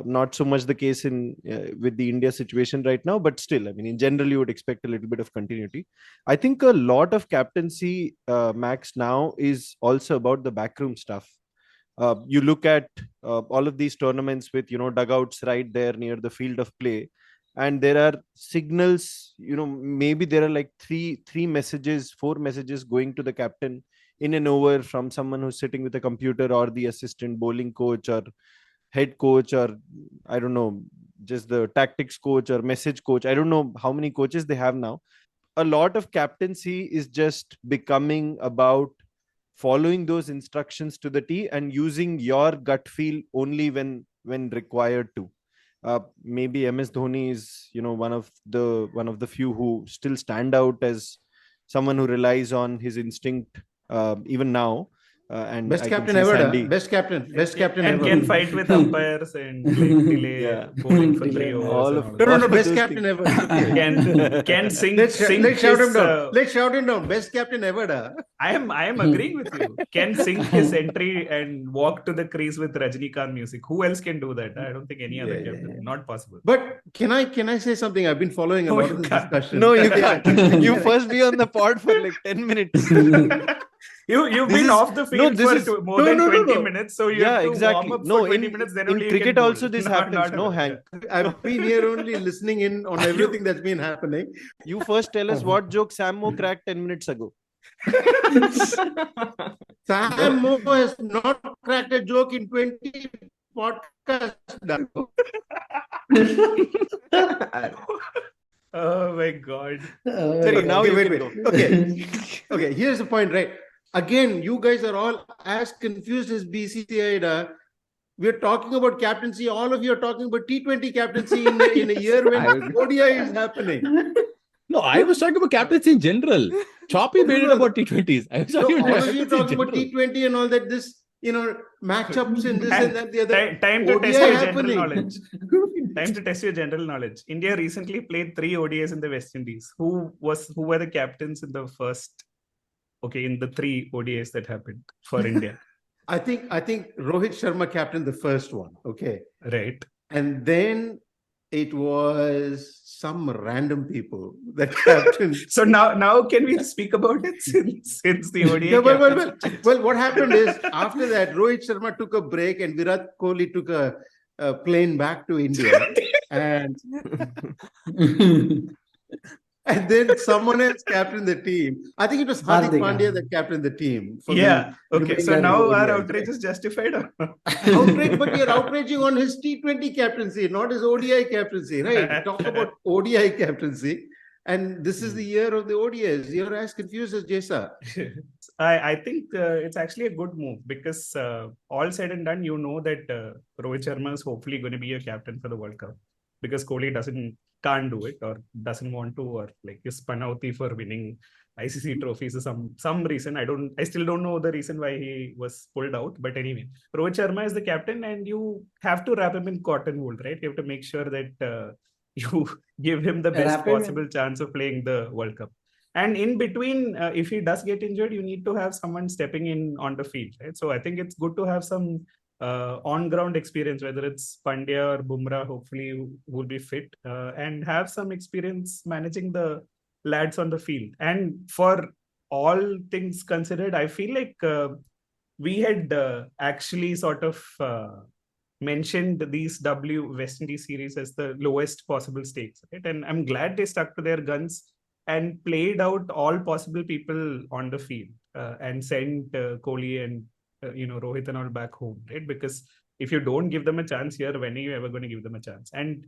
Not so much the case in with the India situation right now, but still, I mean, in general, you would expect a little bit of continuity. I think a lot of captaincy, Max, now is also about the backroom stuff. You look at all of these tournaments with dugouts right there near the field of play, and there are signals. Maybe there are like four messages going to the captain in an over from someone who's sitting with a computer, or the assistant bowling coach, or head coach, or I don't know, just the tactics coach or message coach. I don't know how many coaches they have now. A lot of captaincy is just becoming about following those instructions to the T and using your gut feel only when required to. Maybe MS Dhoni is one of the few who still stand out as someone who relies on his instinct even now. And best I can captain see ever, Sandy. best captain And ever. can fight with umpires and like delay Yeah. bowling for Delay 3 overs. all and of all No, that. no, best those captain things. ever. It's okay. Can sink Let's sink shout him his, down. Let's shout him down. Best captain ever. Da. I am agreeing with you. Can sink his entry and walk to the crease with Rajnikant music. Who else can do that? I don't think any other Yeah, captain. yeah. Not possible. But can I say something? I've been following a No, lot you of this can't. discussion. No, you Yeah. can't. You first be on the pod for like 10 minutes. You've This been is- off the no, field this for is- more than no, 20 no. minutes, so you Yeah, have to exactly. warm up No, for 20 in- minutes. Then in only you cricket can bowl. also this happens. No, Hank. I've been here only listening in on everything that's been happening. You first tell us what joke SamMo cracked 10 minutes ago. SamMo has not cracked a joke in 20 podcasts. Oh my God. Sorry, now Okay, you wait, can wait. go. Okay, here's the point, right? Again, you guys are all as confused as BCCI. We're talking about captaincy. All of you are talking about T20 captaincy in a year when I was- ODI is happening. No, I was talking about captaincy in general. Choppy made it about T20s. I was So talking all about of you captaincy in talking about general. T20 and all that, this, matchups and this And and that, the other. time to ODI test your happening. general knowledge. Time to test your general knowledge. India recently played 3 ODIs in the West Indies. Who were the captains in the first? Okay, in the 3 ODIs that happened for India, I think Rohit Sharma captained the first one. Okay. right? And then it was some random people that captained. So now can we speak about it since the ODI? Yeah, captaincy? well, what happened is after that, Rohit Sharma took a break and Virat Kohli took a plane back to India. and And then someone else captained the team. I think it was Hardik Hardik, Pandya that captained the team. For Yeah. the Okay. So remainder now of the our ODI. outrage is justified. Outrage, but you're outraging on his T20 captaincy, not his ODI captaincy, right? Talk about ODI captaincy. And this is the year of the ODIs. You're as confused as Jesa. I think it's actually a good move because all said and done, you know that Rohit Sharma is hopefully going to be a captain for the World Cup because Kohli can't do it or doesn't want to, or like is panauti for winning ICC trophies or some reason. I still don't know the reason why he was pulled out. But anyway, Rohit Sharma is the captain and you have to wrap him in cotton wool, right? You have to make sure that you give him the best Wrap him in- possible chance of playing the World Cup. And in between, if he does get injured, you need to have someone stepping in on the field, right? So I think it's good to have some on-ground experience, whether it's Pandya or Bumrah, hopefully who will be fit, and have some experience managing the lads on the field. And for all things considered, I feel like we had actually sort of mentioned these West Indies series as the lowest possible stakes, right? And I'm glad they stuck to their guns and played out all possible people on the field and sent Kohli and Rohit and all back home, right? Because if you don't give them a chance here, when are you ever going to give them a chance? And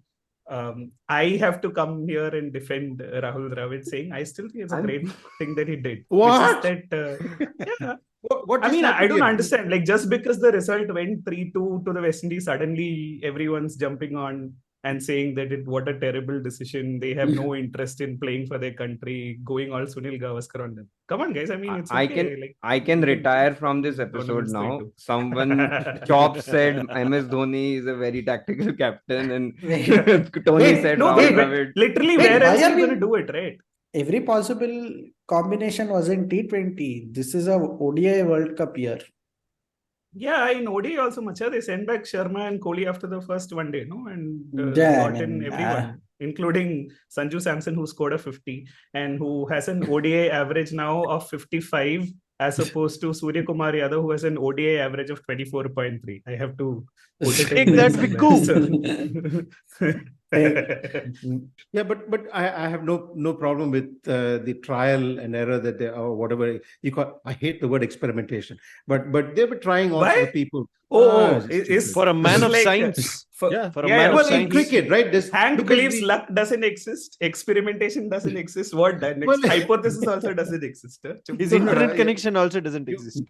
I have to come here and defend Rahul Dravid, saying I still think it's a great thing that he did. What? Which is that, yeah. What I just mean, I happened don't here? understand. Like, just because the result went 3-2 to the West Indies, suddenly everyone's jumping on and saying that what a terrible decision. They have no interest in playing for their country, going all Sunil Gavaskar on them. Come on, guys. I mean, it's okay. I can retire from this episode now. Someone Chop said MS Dhoni is a very tactical captain, and Tony said Rahul Dravid. Literally, Wait, where why else are are you we- going to do it, right? Every possible combination was in T20. This is a ODI World Cup year. Yeah, in ODI also, Macha, they sent back Sharma and Kohli after the first one day, no? And Yeah, I brought in mean, everyone, including Sanju Samson, who scored a 50 and who has an ODI average now of 55, as opposed to Surya Kumar Yadav, who has an ODI average of 24.3. I have to put it Take in there that, somewhere. Yeah, but I have no problem with the trial and error that they or whatever you call. I hate the word experimentation, but they were trying also Why? the people. Is For a man of like, science. for Yeah, for a yeah, man yeah, of Well, science. in cricket, right? Hank because believes luck doesn't exist, experimentation doesn't exist. What the next Well- hypothesis also doesn't exist. Huh? His No, no, internet no, connection also doesn't exist.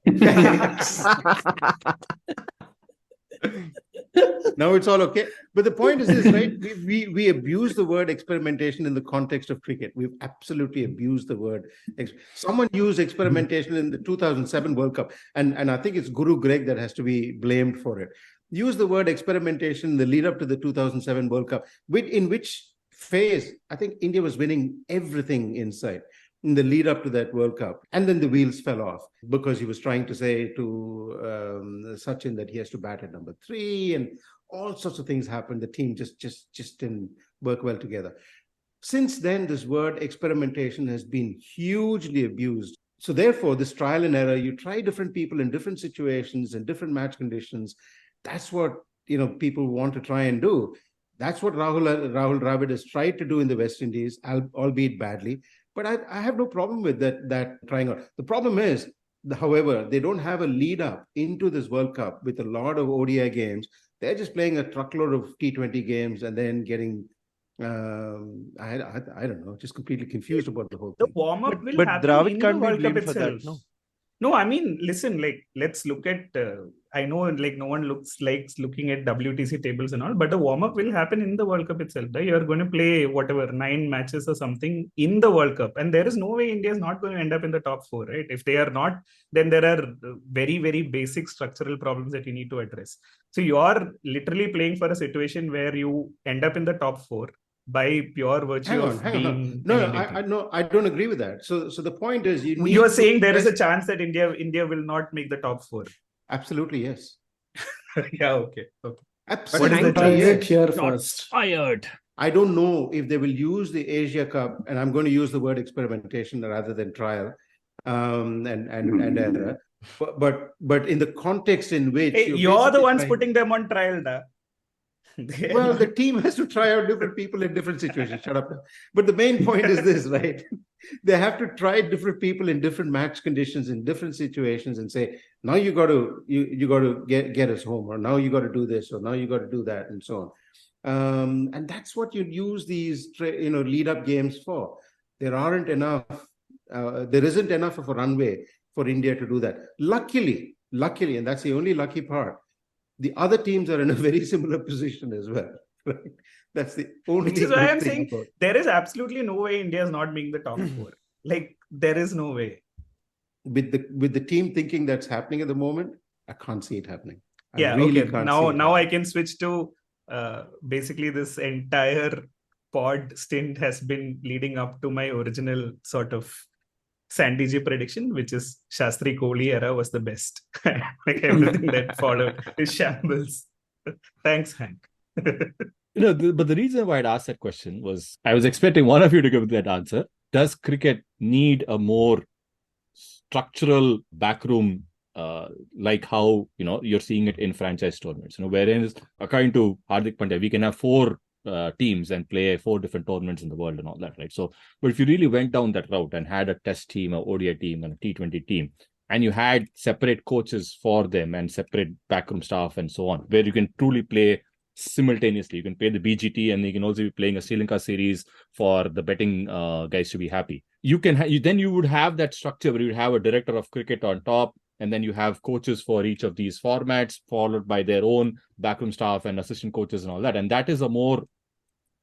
Now it's all okay. But the point is this, right? We abuse the word experimentation in the context of cricket. We've absolutely abused the word. Someone used experimentation in the 2007 World Cup, and I think it's Guru Greg that has to be blamed for it. Use the word experimentation in the lead up to the 2007 World Cup, in which phase I think India was winning everything inside in the lead up to that World Cup. And then the wheels fell off because he was trying to say to Sachin that he has to bat at number 3 and all sorts of things happened. The team just didn't work well together. Since then, this word experimentation has been hugely abused. So therefore, this trial and error, you try different people in different situations and different match conditions. That's what people want to try and do. That's what Rahul Dravid has tried to do in the West Indies, albeit badly. But I have no problem with that trying out. The problem is, however, they don't have a lead up into this World Cup with a lot of ODI games. They're just playing a truckload of T20 games and then getting, I don't know, just completely confused about the whole The thing. warm-up will But happen Dravid in can't the be World Cup blamed for that, itself. no? No, I mean, listen, let's look at, I know no one likes looking at WTC tables and all, but the warm-up will happen in the World Cup itself. Right? You're going to play 9 matches or something in the World Cup. And there is no way India is not going to end up in the top 4, right? If they are not, then there are very, very basic structural problems that you need to address. So you are literally playing for a situation where you end up in the top 4 by pure virtue of being. No, I don't agree with that. So the point is, you are saying there is a chance that India will not make the top 4. Absolutely, yes. Yeah, okay. Absolutely, What is yes. it here first? Fired. I don't know if they will use the Asia Cup, and I'm going to use the word experimentation rather than trial, and error. But in the context in which you're the ones putting them on trial, da. Well, the team has to try out different people in different situations. Shut up. But the main point is this, right? They have to try different people in different match conditions, in different situations, and say, now you got to get us home, or now you got to do this, or now you got to do that, and so on. And that's what you use these lead up games for. There isn't enough of a runway for India to do that. Luckily, and that's the only lucky part, the other teams are in a very similar position as well. Right? That's the only. Which is why I'm saying there is absolutely no way India is not being the top 4. There is no way. With the team thinking that's happening at the moment, I can't see it happening. Now I can switch to basically this entire pod stint has been leading up to my original sort of Sandy Ji prediction, which is Shastri Kohli era was the best. Everything that followed is shambles. Thanks, Hank. But the reason why I'd asked that question was I was expecting one of you to give that answer. Does cricket need a more structural backroom, like how you're seeing it in franchise tournaments? Wherein, according to Hardik Pandya, we can have 4 teams and play 4 different tournaments in the world and all that, right? So, but if you really went down that route and had a test team, a ODI team, and a T20 team, and you had separate coaches for them and separate backroom staff and so on, where you can truly play simultaneously. You can play the BGT and you can also be playing a Sri Lanka series for the betting guys to be happy. You would have that structure where you would have a director of cricket on top, and then you have coaches for each of these formats, followed by their own backroom staff and assistant coaches and all that. And that is a more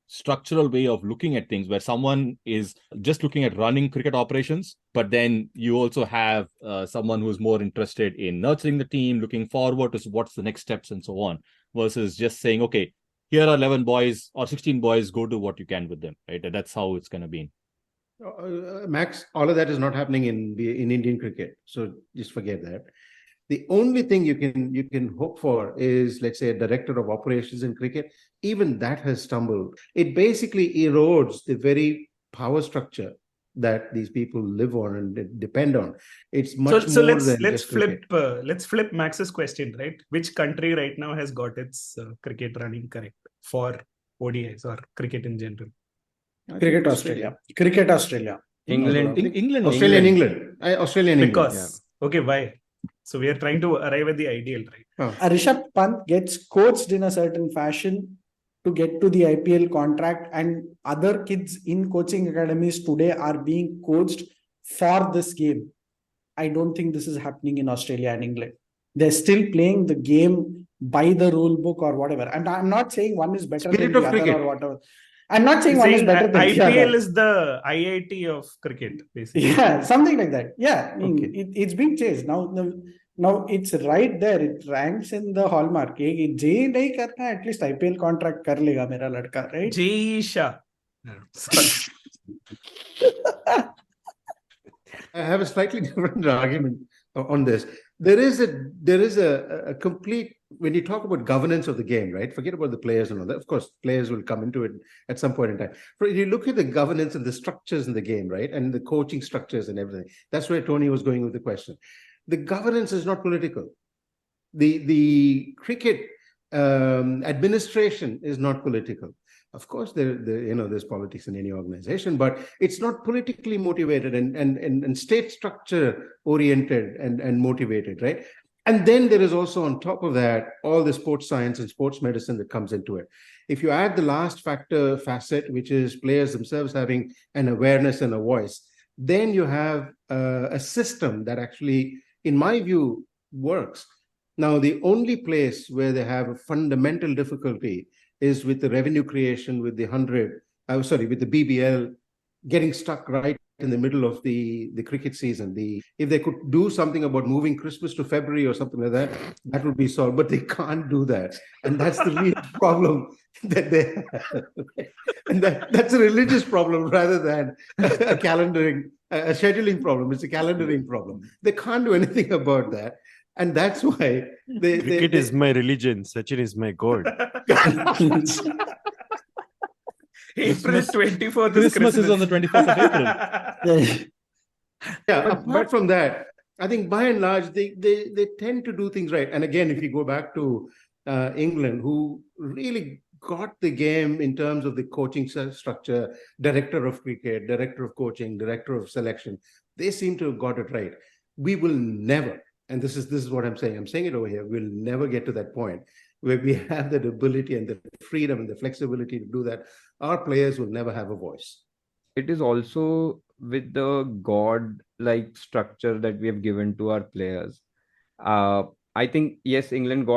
structural way of looking at things, where someone is just looking at running cricket operations, but then you also have someone who's more interested in nurturing the team, looking forward to what's the next steps and so on, versus just saying, okay, here are 11 boys or 16 boys, go do what you can with them, right? And that's how it's going to be. Max, all of that is not happening in Indian cricket. So just forget that. The only thing you can hope for is, let's say, a director of operations in cricket. Even that has stumbled. It basically erodes the very power structure that these people live on and depend on. It's much So more let's than just cricket. let's flip Max's question, right? Which country right now has got its cricket running correct for ODIs or cricket in general? Cricket Australia. Cricket Australia. England. England. Australia and England. Australia and England. Because okay, why? So we are trying to arrive at the ideal, right? Rishabh Pant gets coached in a certain fashion to get to the IPL contract, and other kids in coaching academies today are being coached for this game. I don't think this is happening in Australia and England. They're still playing the game by the rule book or whatever. And I'm not saying one is better Spirit than the of other cricket. or whatever. I'm not saying one is better than the IPL other. is the IIT of cricket, basically. Yeah, something like that. Yeah, I mean, Okay. it's being changed now. It's right there. It ranks in the hallmark. J nahi karna, at least IPL contract kar lega mera ladka, right? J. Shah. Sorry. I have a slightly different argument on this. There is a complete, when you talk about governance of the game, right? Forget about the players and all that. Of course, players will come into it at some point in time. But you look at the governance and the structures in the game, right? And the coaching structures and everything. That's where Tony was going with the question. The governance is not political. The cricket administration is not political. Of course, there's politics in any organization, but it's not politically motivated and state structure oriented and motivated, right? And then there is also, on top of that, all the sports science and sports medicine that comes into it. If you add the last facet, which is players themselves having an awareness and a voice, then you have a system that actually, in my view, works. Now, the only place where they have a fundamental difficulty is with the revenue creation, with the with the BBL getting stuck right in the middle of the cricket season. If they could do something about moving Christmas to February or something like that, that would be solved. But they can't do that, and that's the real problem that they have. And that's a religious problem rather than a scheduling problem. It's a calendaring problem. They can't do anything about that. And that's why Cricket is my religion. Sachin is my god. April 24th. Christmas is on the 24th of April. Yeah, apart from that, I think by and large, they tend to do things right. And again, if you go back to England, who really got the game in terms of the coaching structure, director of cricket, director of coaching, director of selection, they seem to have got it right. We will never, and this is what I'm saying it over here, we'll never get to that point where we have that ability and the freedom and the flexibility to do that. Our players will never have a voice. It is also with the god-like structure that we have given to our players. I think, yes, England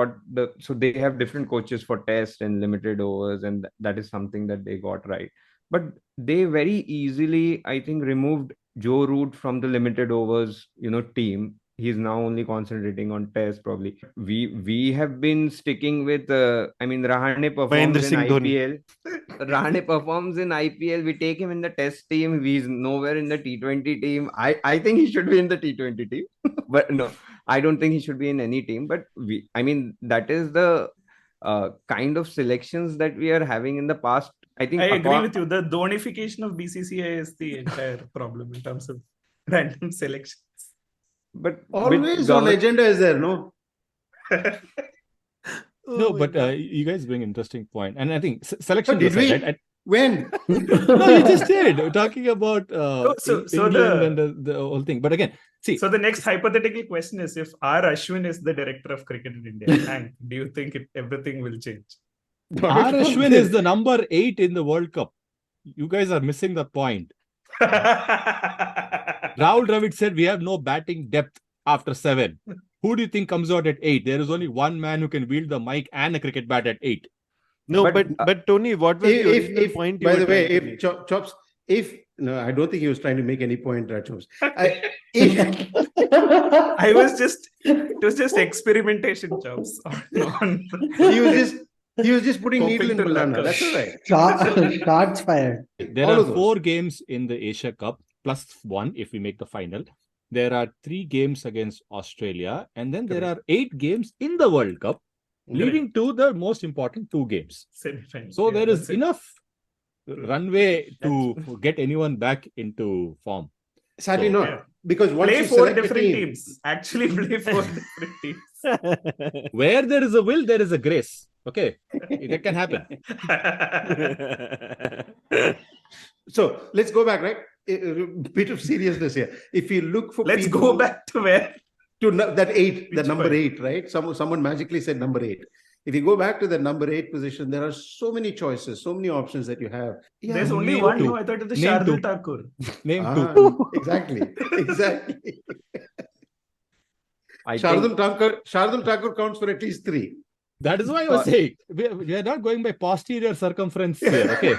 so they have different coaches for test and limited overs, and that is something that they got right. But they very easily, I think, removed Joe Root from the limited overs, team. He's now only concentrating on test, probably. We have been sticking with, Rahane performs in IPL. Rahane performs in IPL. We take him in the test team. He's nowhere in the T20 team. I think he should be in the T20 team. But no, I don't think he should be in any team. But that is the kind of selections that we are having in the past. I agree with you. The Dhonification of BCCI is the entire problem in terms of random selections. But always on agenda is there, no? No, but you guys bring an interesting point, and I think selection. Did we? Right? When? No, you just did. We're talking about England and the whole thing. But again, see. So the next hypothetical question is: if R. Ashwin is the director of cricket in India, and do you think everything will change? R. Ashwin is the number 8 in the World Cup. You guys are missing the point. Rahul Dravid said we have no batting depth after 7. Who do you think comes out at 8? There is only one man who can wield the mic and a cricket bat at 8. No, but Tony, what was the original point? By the way, if Chops, no, I don't think he was trying to make any point, Chops. It was just experimentation, Chops. He was just He was just putting needle Hoping in to luck banana. out. That's all right. Shots fired. There All are of those. 4 games in the Asia Cup plus 1 if we make the final. There are 3 games against Australia, and then there are 8 games in the World Cup, leading to the most important 2 games. Semi-final. So Yeah, there is that's it. enough runway to get anyone back into form. Sadly So- not. Yeah. Because once Play you 4 select a different team, teams. Actually play 4 different teams. Where there is a will, there is a grace. Okay, that can happen. So let's go back, right? A bit of seriousness here. If you look for Let's people go back to where? to that 8, the Which number point? 8, right? Someone magically said number 8. If you go back to the number 8 position, there are so many choices, so many options that you have. Yeah, There's only name one. 2. No, I thought it was Name Shardul 2. Thakur. Name 2. exactly. I think Shardul Thakur counts for at least 3. That is why I was saying we are not going by posterior circumference here. Okay,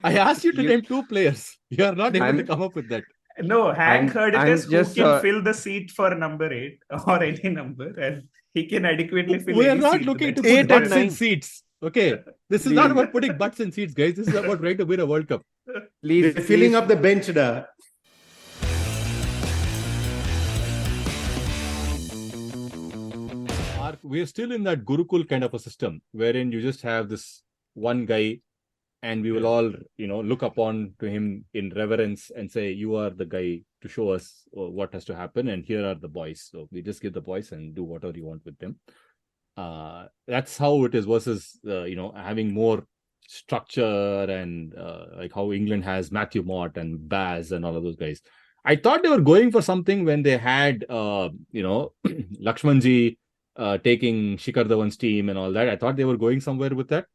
I asked you to name 2 players. You are not able to come up with that. No, Hank heard it I'm as who just, can fill the seat for number 8 or any number, and he can adequately fill We are any not seat looking to that's put 8 and butts in 9. seats. Okay, this is not about putting butts in seats, guys. This is about trying to win a World Cup. please, They're filling please, up the bench, da. We're still in that Gurukul kind of a system wherein you just have this one guy and we will all, look upon to him in reverence and say, you are the guy to show us what has to happen. And here are the boys. So we just give the boys and do whatever you want with them. That's how it is versus, having more structure and like how England has Matthew Mott and Baz and all of those guys. I thought they were going for something when they had, Lakshmanji taking Shikhar Dhawan's team and all that. I thought they were going somewhere with that,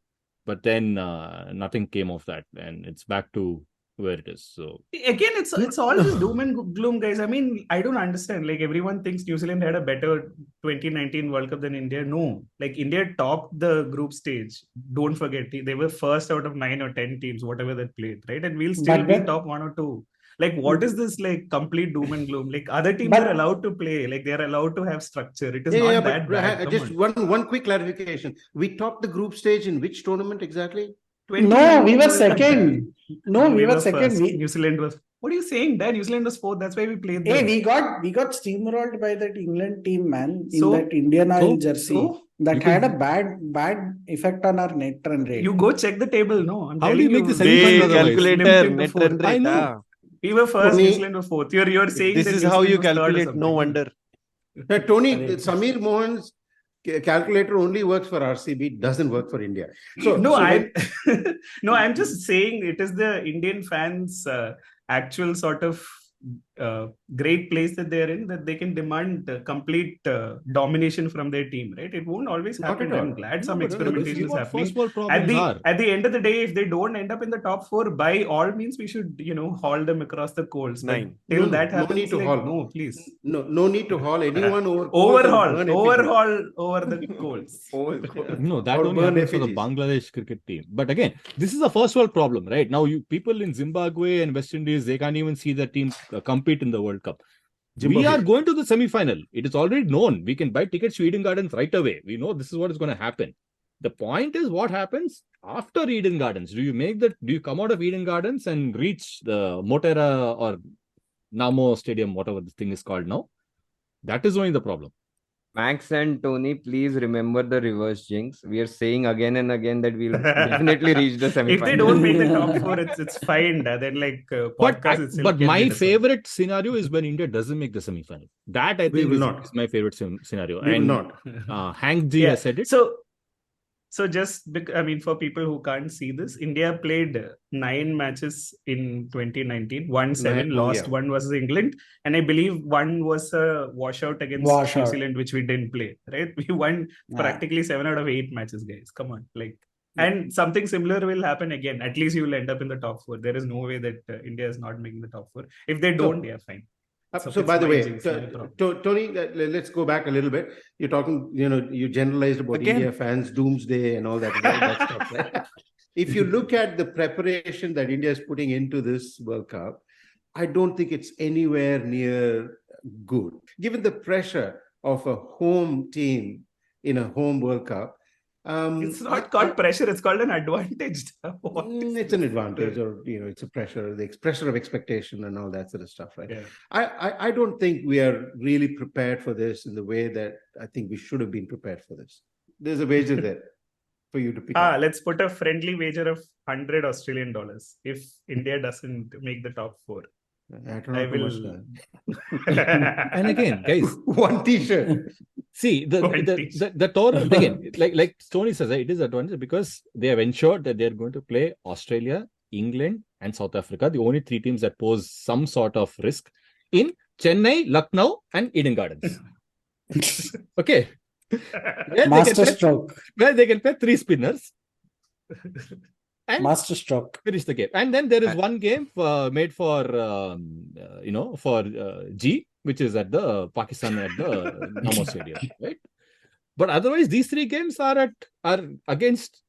but then nothing came of that, and it's back to where it is. So again, it's all this doom and gloom, guys. I mean, I don't understand. Like, everyone thinks New Zealand had a better 2019 World Cup than India. No, like, India topped the group stage. Don't forget, they were first out of 9 or 10 teams, whatever they played, right? And we'll still be top 1 or 2. Like, what is this, like, complete doom and gloom? Like, other teams are allowed to play. Like, they're allowed to have structure. It is not that bad. Come Just on. one quick clarification. We topped the group stage in which tournament exactly? No, we were World Cup, second. No, we were first. second. New Zealand was. What are you saying, Dan? New Zealand was 4th. That's why we played them. Hey, we got steamrolled by that England team, man, in So- that Indian oil jersey. So, That you had a bad effect on our net run rate. you go check the table. No, I'm How do telling you make the Hey, semi-final otherwise? calculator, Limited to net 4. run rate. I know. We were first, Tony- New Zealand was 4th. You're saying This that is New how Zealand you was third or calculate. No something. wonder. Tony, Correct. Samir Mohan's calculator only works for RCB, doesn't work for India. So No, so I'm just saying it is the Indian fans' actual sort of great place that they're in, that they can demand complete domination from their team, right? It won't always Not happen. at all. I'm glad some No, but this experimentation is what happening. first world problems are. At the end of the day, if they don't end up in the top 4, by all means, we should, haul them across the coals. But 9. till No, that no happens, need to like, haul. no, please. no need to haul anyone over coals and burn effigies. Overhaul over the coals. No, that Or only burn happens for the effigies. Bangladesh cricket team. But again, this is a first world problem, right? Now, people in Zimbabwe and West Indies, they can't even see their team compete in the World Cup. We are going to the semi-final. It is already known. We can buy tickets to Eden Gardens right away. We know this is what is going to happen. The point is what happens after Eden Gardens. Do you come out of Eden Gardens and reach the Motera or Namo Stadium, whatever this thing is called now? That is only the problem. Max and Tony, please remember the reverse jinx. We are saying again and again that we'll definitely reach the semi-final. If they don't make the top 4, it's fine. Then, like, podcast itself But can my get us out. favorite scenario is when India doesn't make the semi-final. That I We think will is not. my favorite scenario. We will And not. Hank G has said it. So just, for people who can't see this, India played 9 matches in 2019, won 7, lost 1 versus England, and I believe 1 was a washout against New Zealand, which we didn't play, right? We won practically 7 out of 8 matches, guys. Come on, like, and something similar will happen again. At least you will end up in the top 4. There is no way that India is not making the top 4. If they don't, yeah, fine. So by the way, Tony, let's go back a little bit. You're talking, you generalized about Again? India fans, doomsday and all that stuff, right? If you look at the preparation that India is putting into this World Cup, I don't think it's anywhere near good. Given the pressure of a home team in a home World Cup, It's not called pressure, it's called an advantage. What is It's an this? advantage, or it's a pressure, the pressure of expectation and all that sort of stuff, right? Yeah. I don't think we are really prepared for this in the way that I think we should have been prepared for this. There's a wager there for you to pick up. Let's put a friendly wager of 100 Australian dollars if India doesn't make the top 4. I don't know I too will. much, And again, guys, one t-shirt. see the tournament again, like Tony says, it is advantage because they have ensured that they are going to play Australia, England, and South Africa, the only 3 teams that pose some sort of risk in Chennai, Lucknow, and Eden Gardens. Okay. Master stroke. Where they can play 3 spinners and Master stroke. finish the game. And then there is one game made for G, which is at the Pakistan at the Namo Stadium, right? But otherwise, these 3 games are against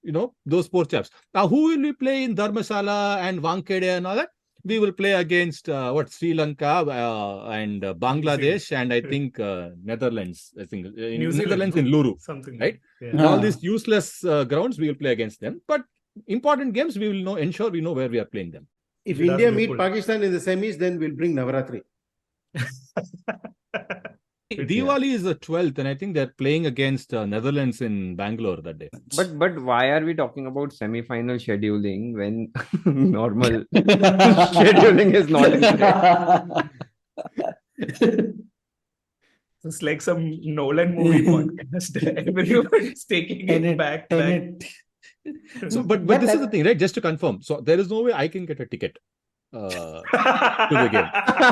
those 4 chaps. Now, who will we play in Dharmashala and Wankhede and all that? We will play against Sri Lanka and Bangladesh and I think Netherlands. I think New Zealand, Netherlands in Luru, something, right? Yeah. All these useless grounds, we will play against them. But important games, we will ensure we know where we are playing them. If That's India the meet point. Pakistan in the semis, then we'll bring Navaratri. Diwali is the 12th, and I think they're playing against Netherlands in Bangalore that day. But why are we talking about semi-final scheduling when normal scheduling is not in play? It's like some Nolan movie podcast. Everyone's taking it back. So, but this is the thing, right? Just to confirm. So there is no way I can get a ticket to the game,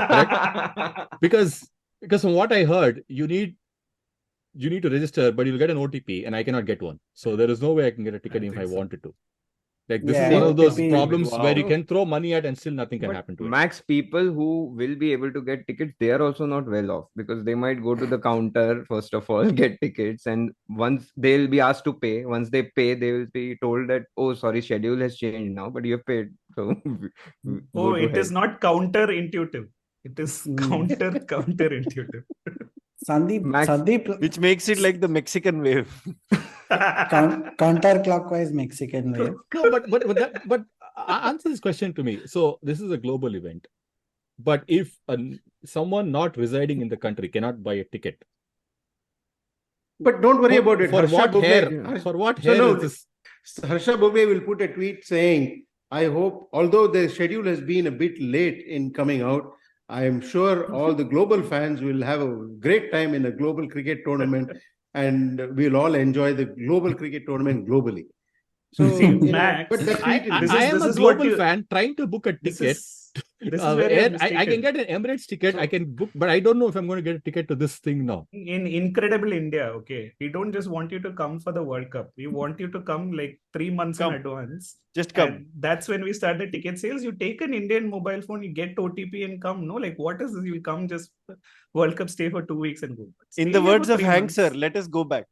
right? Because from what I heard, you need to register, but you'll get an OTP, and I cannot get one. So there is no way I can get a ticket if I wanted to. Like this is one of those problems where you can throw money at and still nothing can happen to it. Max, people who will be able to get tickets, they are also not well off because they might go to the counter, first of all, get tickets. And once they'll be asked to pay, once they pay, they will be told that, oh, sorry, schedule has changed now, but you have paid. So, it is not counterintuitive. It is counterintuitive. Sandeep, Which makes it like the Mexican wave. counterclockwise Mexican wave. No, but answer this question to me. So this is a global event, but if someone not residing in the country cannot buy a ticket, But don't worry about it. For Harsha what Bhogale- hair? For what hair is this? Harsha Bhogale will put a tweet saying, I hope, although the schedule has been a bit late in coming out, I am sure all the global fans will have a great time in a global cricket tournament and we'll all enjoy the global cricket tournament globally. So, See, Max, but that I tweet am this a is what global you- fan trying to book a ticket. This is where you're I can mistaken. get an Emirates ticket. I can book, but I don't know if I'm going to get a ticket to this thing now. In incredible India, okay, we don't just want you to come for the World Cup. We want you to come like 3 months Come. in advance. Just come. And that's when we start the ticket sales. You take an Indian mobile phone, you get OTP and come. No, like what is this? You come just World Cup, stay for 2 weeks and go. Stay In the here words for of 3 Hank months. sir, let us go back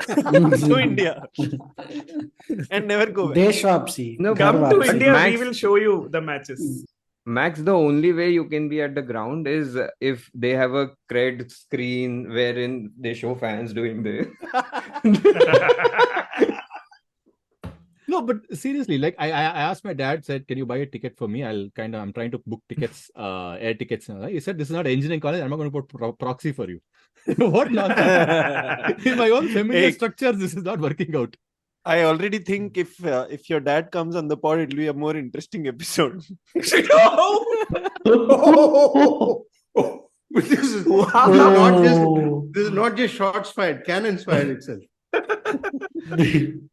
to India and never go back. Deshwapsi. No, Come to But India, Max- we will show you the matches. Max, the only way you can be at the ground is if they have a cred screen wherein they show fans doing this. No, but seriously, like I asked my dad, said, can you buy a ticket for me? I'm trying to book tickets, air tickets. He said, this is not engineering college. I'm not going to put proxy for you. What nonsense? In my own familiar Hey. structures, this is not working out. I already think if your dad comes on the pod, it'll be a more interesting episode. But this is not just shots fired, cannons fired itself.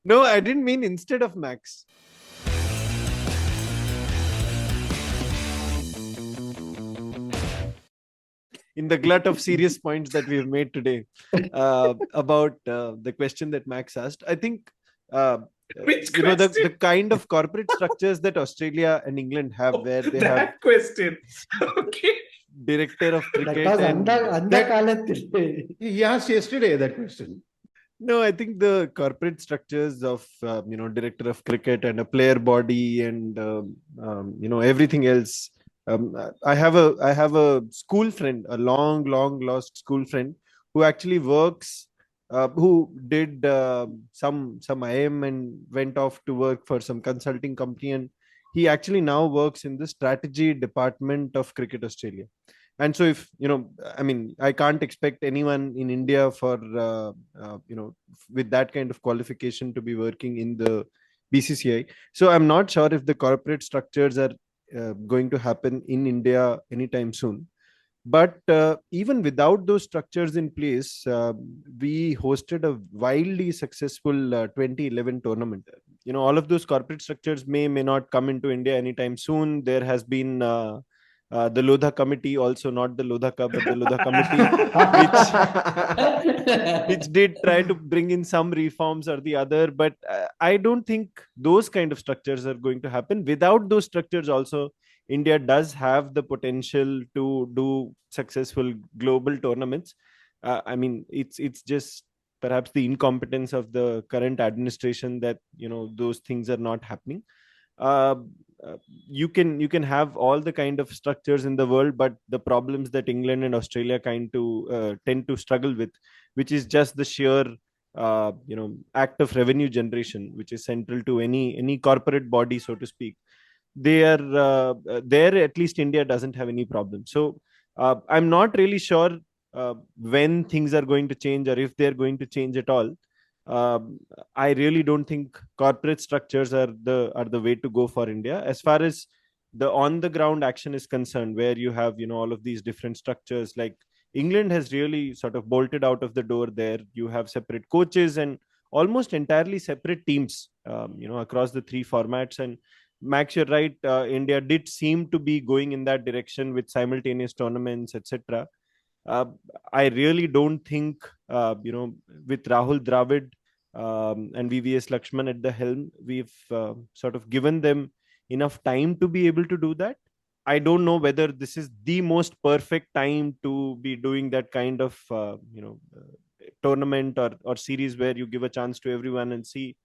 No, I didn't mean instead of Max. In the glut of serious points that we've made today about the question that Max asked, I think Which the question? kind of corporate structures that Australia and England have, where they have That question. Okay. director of That cricket. was and- Andakalatile. He asked yesterday that question. No, I think the corporate structures of director of cricket and a player body and everything else. I have a school friend, a long lost school friend, who actually works who did some IM and went off to work for some consulting company, and he actually now works in the strategy department of Cricket Australia. And so, if I can't expect anyone in India for with that kind of qualification to be working in the BCCI. So I'm not sure if the corporate structures are going to happen in India anytime soon. But even without those structures in place, we hosted a wildly successful 2011 tournament. All of those corporate structures may not come into India anytime soon. There has been the Lodha committee, also not the Lodha Cup, but the Lodha committee, which did try to bring in some reforms or the other. But I don't think those kind of structures are going to happen. Without those structures also, India does have the potential to do successful global tournaments. It's just perhaps the incompetence of the current administration that those things are not happening. You can have all the kind of structures in the world, but the problems that England and Australia tend to struggle with, which is just the sheer act of revenue generation, which is central to any corporate body, so to speak. They are there. At least India doesn't have any problem. So I'm not really sure when things are going to change, or if they're going to change at all. I really don't think corporate structures are the way to go for India, as far as the on the ground action is concerned, where you have all of these different structures. Like England has really sort of bolted out of the door there. You have separate coaches and almost entirely separate teams across the three formats. And Max, you're right, India did seem to be going in that direction with simultaneous tournaments, etc. I really don't think, with Rahul Dravid and VVS Lakshman at the helm, we've sort of given them enough time to be able to do that. I don't know whether this is the most perfect time to be doing that kind of, tournament or series where you give a chance to everyone and see,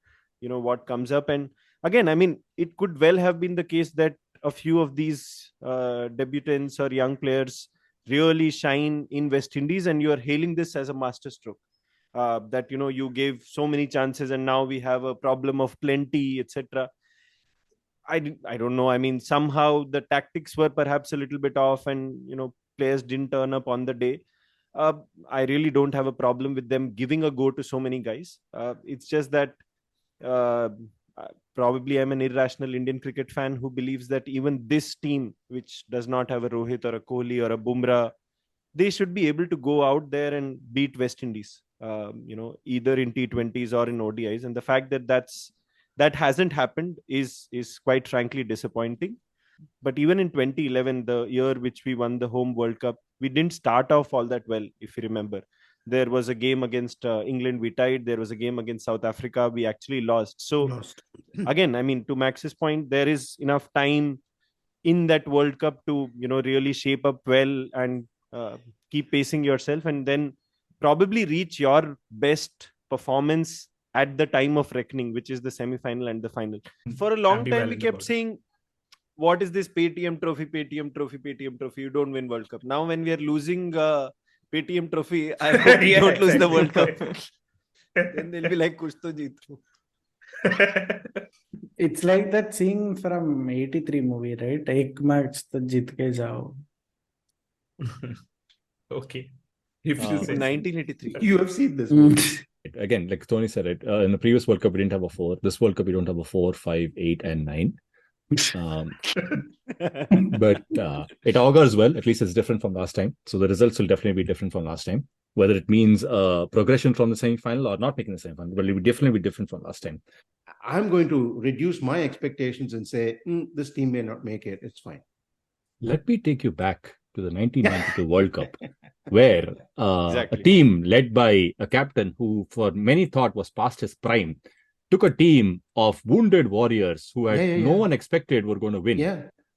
what comes up. And again, it could well have been the case that a few of these debutants or young players really shine in West Indies, and you are hailing this as a masterstroke. That you gave so many chances, and now we have a problem of plenty, etc. I don't know. Somehow the tactics were perhaps a little bit off, and players didn't turn up on the day. I really don't have a problem with them giving a go to so many guys. It's just that probably I'm an irrational Indian cricket fan who believes that even this team, which does not have a Rohit or a Kohli or a Bumrah, they should be able to go out there and beat West Indies, either in T20s or in ODIs. And the fact that hasn't happened is quite frankly disappointing. But even in 2011, the year which we won the home World Cup, we didn't start off all that well, if you remember. There was a game against England, we tied. There was a game against South Africa, we actually lost. So again, to Max's point, there is enough time in that World Cup to really shape up well and keep pacing yourself, and then probably reach your best performance at the time of reckoning, which is the semi-final and the final. For a long time, we kept saying, what is this Paytm trophy, Paytm trophy, Paytm trophy? You don't win World Cup. Now, when we are losing Paytm trophy, I hope you don't lose the World Cup. Then they'll be like, kuch to jeet. It's like that scene from 83 movie, right? Ek match to jeet ke jao. Okay. If you say 1983. You have seen this movie. Again, like Tony said, it in the previous World Cup, we didn't have a 4. This World Cup, we don't have a 4, 5, 8, and 9. But it augurs well. At least it's different from last time. So the results will definitely be different from last time. Whether it means progression from the semi-final or not making the semi-final, but it will definitely be different from last time. I'm going to reduce my expectations and say, this team may not make it. It's fine. Let me take you back to the 1992 World Cup, where Exactly. a team led by a captain who for many thought was past his prime took a team of wounded warriors who had no one expected were going to win.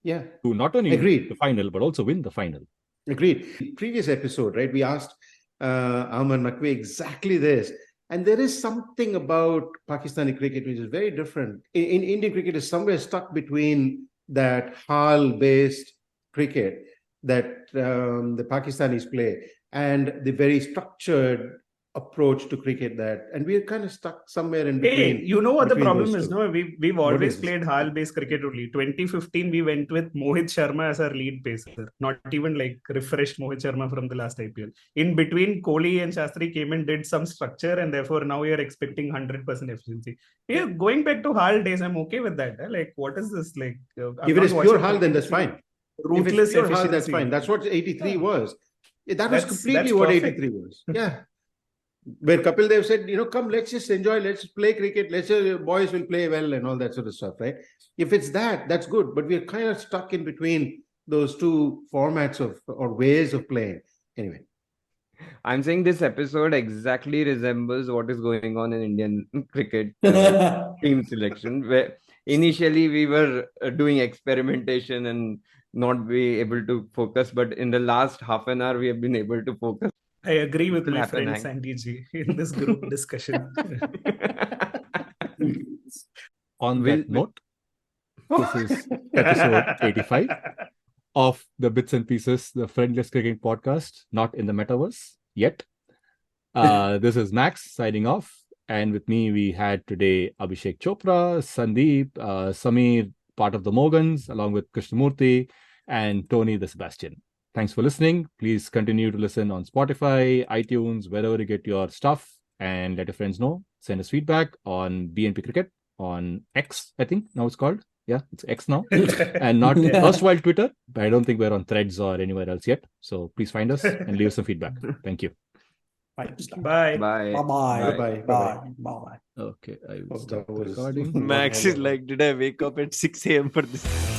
Yeah. To not only win the final, but also win the final. Agreed. Previous episode, right? We asked Ahmed Makwi exactly this. And there is something about Pakistani cricket which is very different. In Indian cricket is somewhere stuck between that HAL-based cricket that the Pakistanis play and the very structured approach to cricket that, and we're kind of stuck somewhere in Hey, between. you know what the between problem those is? two. No, we've What always is this? played Hal-based cricket only. 2015, we went with Mohit Sharma as our lead pacer. Not even like refreshed Mohit Sharma from the last IPL. In between, Kohli and Shastri came and did some structure, and therefore now we are expecting 100% efficiency. Yeah, going back to Hal days, I'm okay with that. Like, what is this? Like, I'm If it not is pure watching Hal, then that's cricket fine. If Ruthless it's pure Hal, that's efficiency. fine. That's what 83 Yeah. was. That was completely that's what perfect. 83 was. Yeah. Where Kapil Dev said, come, let's just enjoy, let's play cricket, boys will play well and all that sort of stuff, right? If it's that, that's good. But we're kind of stuck in between those two formats or ways of playing. Anyway. I'm saying this episode exactly resembles what is going on in Indian cricket team selection, where initially we were doing experimentation and not be able to focus, but in the last half an hour we have been able to focus. I agree with It'll my happen, friend Hank. Sandy G in this group discussion. On Will- that note, this is episode 85 of the Bits and Pieces, the friendless cricket podcast, not in the metaverse yet. This is Max signing off. And with me, we had today Abhishek Chopra, Sandeep, Samir, part of the Mogans, along with Krishnamurthy, and Tony the Sebastian. Thanks for listening. Please continue to listen on Spotify, iTunes, wherever you get your stuff, and let your friends know. Send us feedback on BNP Cricket on X, I think now it's called. Yeah, it's X now, and not erstwhile Twitter. But I don't think we're on Threads or anywhere else yet. So please find us and leave us some feedback. Thank you. Bye. Bye. Bye-bye. Bye-bye. Bye-bye. Okay, I will Oh, stop that was recording. Max is like, did I wake up at 6 a.m. for this?